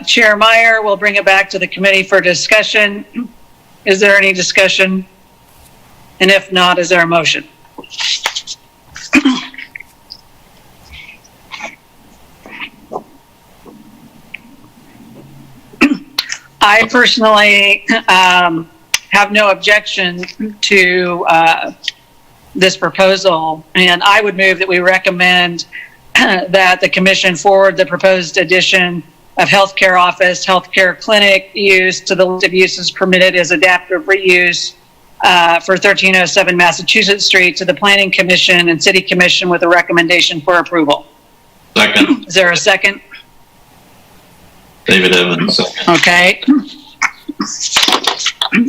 Chair Meyer will bring it back to the committee for discussion. Is there any discussion? And if not, is there a motion? I personally have no objection to this proposal, and I would move that we recommend that the commission forward the proposed addition of healthcare office, healthcare clinic use to the list of uses permitted as adaptive reuse for 1307 Massachusetts Street to the Planning Commission and City Commission with a recommendation for approval. Second. Is there a second? David Evans, second. Okay.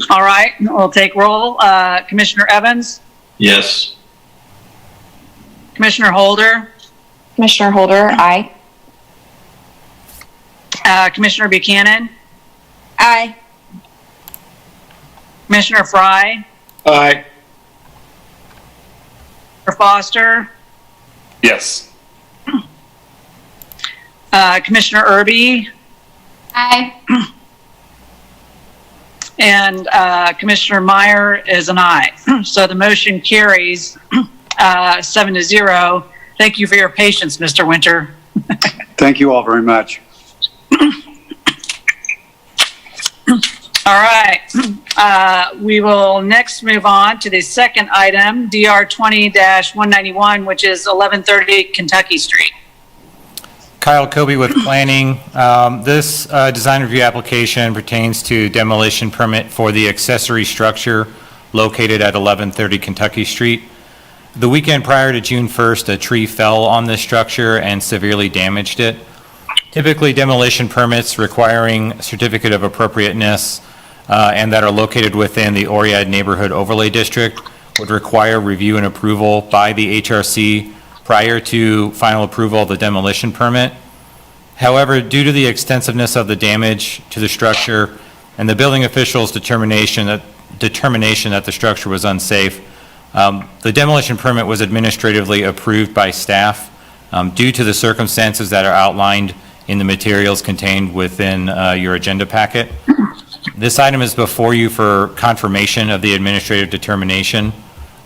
All right, we'll take roll. Commissioner Evans? Yes. Commissioner Holder? Commissioner Holder, aye. Commissioner Buchanan? Aye. Commissioner Fry? Aye. Commissioner Foster? Yes. Commissioner Irby? Aye. And Commissioner Meyer is an aye. So the motion carries 7-0. Thank you for your patience, Mr. Winter. Thank you all very much. All right. We will next move on to the second item, DR 20-191, which is 1130 Kentucky Street. Kyle Kobe with Planning. This design review application pertains to demolition permit for the accessory structure located at 1130 Kentucky Street. The weekend prior to June 1st, a tree fell on this structure and severely damaged it. Typically, demolition permits requiring certificate of appropriateness and that are located within the Oriad Neighborhood Overlay District would require review and approval by the HRC prior to final approval of the demolition permit. However, due to the extensiveness of the damage to the structure and the building official's determination that the structure was unsafe, the demolition permit was administratively approved by staff due to the circumstances that are outlined in the materials contained within your agenda packet. This item is before you for confirmation of the administrative determination.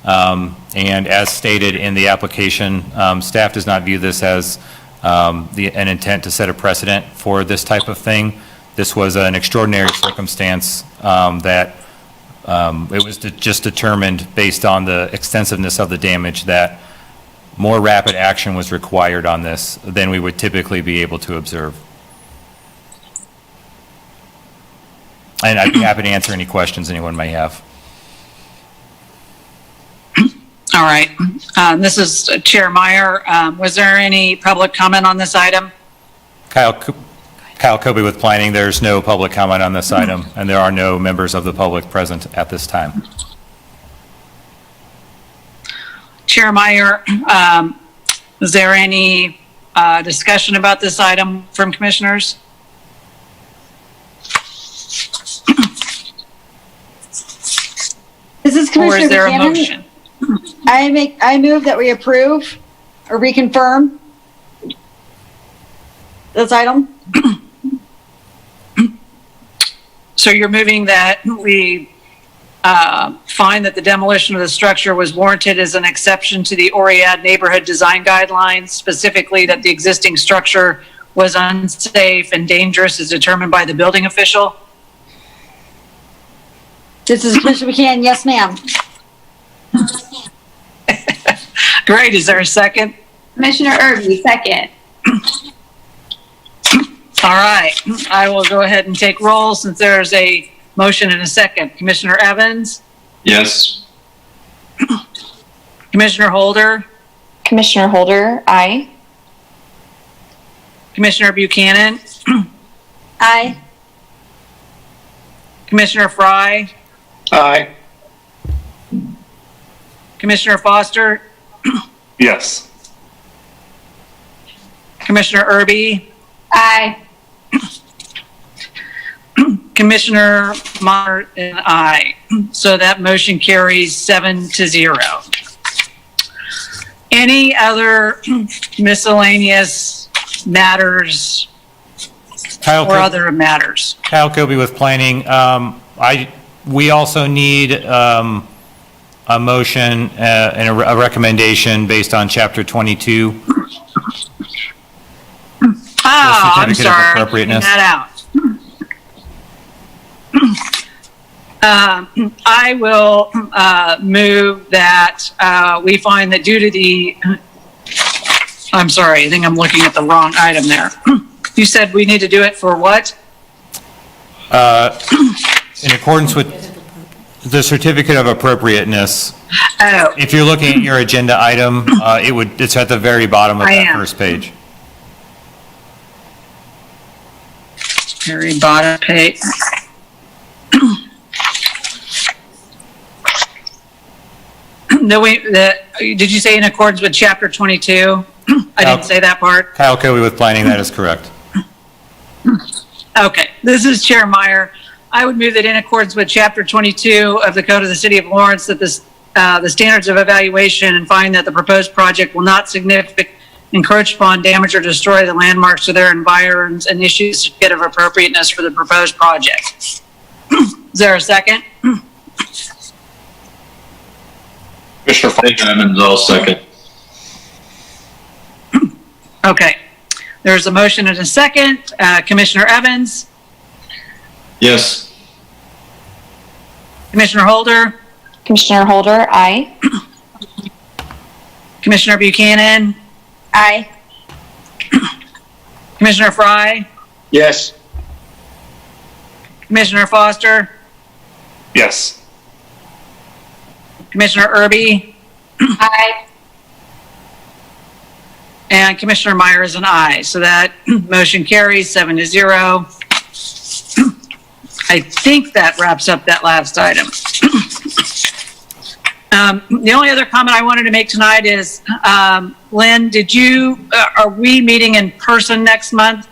And as stated in the application, staff does not view this as an intent to set a precedent for this type of thing. This was an extraordinary circumstance that it was just determined based on the extensiveness of the damage that more rapid action was required on this than we would typically be able to observe. And I'd be happy to answer any questions anyone may have. All right. This is Chair Meyer. Was there any public comment on this item? Kyle Kobe with Planning. There's no public comment on this item, and there are no members of the public present at this time. Chair Meyer, is there any discussion about this item from commissioners? This is Or Commissioner is there a McKinnon. motion? I move that we approve or reconfirm this item. So you're moving that we find that the demolition of the structure was warranted as an exception to the Oriad Neighborhood Design Guidelines, specifically that the existing structure was unsafe and dangerous as determined by the building official? This is Commissioner McKinnon. Yes, ma'am. Great. Is there a second? Commissioner Irby, second. All right. I will go ahead and take roll since there's a motion and a second. Commissioner Evans? Yes. Commissioner Holder? Commissioner Holder, aye. Commissioner Buchanan? Aye. Commissioner Fry? Aye. Commissioner Foster? Yes. Commissioner Irby? Aye. Commissioner Meyer and I. So that motion carries 7-0. Any other miscellaneous matters or other matters? Kyle Kobe with Planning. We also need a motion and a recommendation based on Chapter 22. I'm Certificate of sorry. Appropriateness. That out. I will move that we find that due to the, I'm sorry, I think I'm looking at the wrong item there. You said we need to do it for what? In accordance with the Certificate of Appropriateness. Oh. If you're looking at your agenda item, it's at the very bottom of that first page. Very bottom page. Did you say in accordance with Chapter 22? I didn't say that part. Kyle Kobe with Planning, that is correct. Okay, this is Chair Meyer. I would move that in accordance with Chapter 22 of the Code of the City of Lawrence, that the standards of evaluation and find that the proposed project will not significantly encroach upon, damage, or destroy the landmarks or their environs, and issue a certificate of appropriateness for the proposed project. Is there a second? Commissioner Evans, all second. Okay. There's a motion and a second. Commissioner Evans? Yes. Commissioner Holder? Commissioner Holder, aye. Commissioner Buchanan? Aye. Commissioner Fry, Yes. Commissioner Foster, Yes. Commissioner Irby, Aye. and Commissioner Meyer is an aye. So that motion carries 7-0. I think that wraps up that last item. The only other comment I wanted to make tonight is, Lynn, are we meeting in person next month?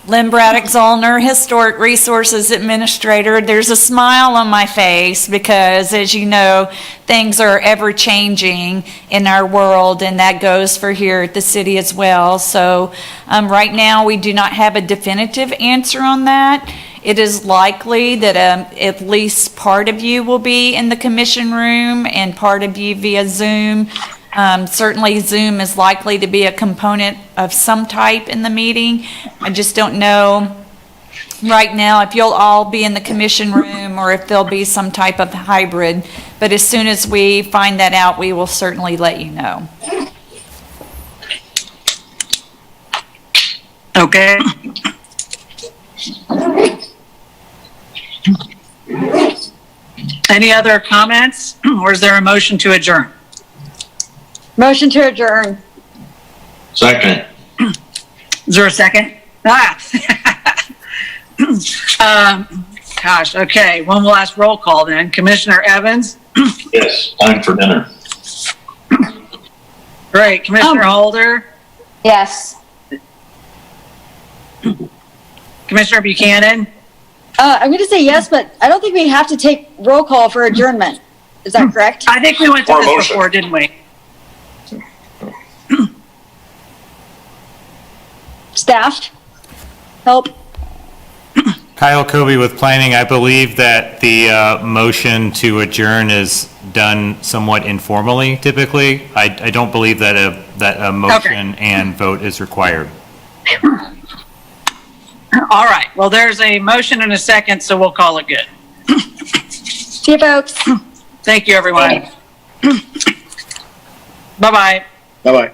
Lynn Braddock-Zollner, Historic Resources Administrator. There's a smile on my face because, as you know, things are ever changing in our world, and that goes for here at the city as well. So right now, we do not have a definitive answer on that. It is likely that at least part of you will be in the commission room and part of you via Zoom. Certainly Zoom is likely to be a component of some type in the meeting. I just don't know right now if you'll all be in the commission room or if there'll be some type of hybrid. But as soon as we find that out, we will certainly let you know. Okay. Any other comments, or is there a motion to adjourn? Motion to adjourn. Second. Is there a second? Gosh, okay, one last roll call then. Commissioner Evans? Yes, time for dinner. Great. Commissioner Holder? Yes. Commissioner Buchanan? I'm going to say yes, but I don't think we have to take roll call for adjournment. Is that correct? I think we went through Or this motion. before, didn't we? Staff? Help? Kyle Kobe with Planning. I believe that the motion to adjourn is done somewhat informally typically. I don't believe that a motion and vote is required. All right. Well, there's a motion and a second, so we'll call it good. See you, folks. Thank you, everyone. Bye-bye. Bye-bye.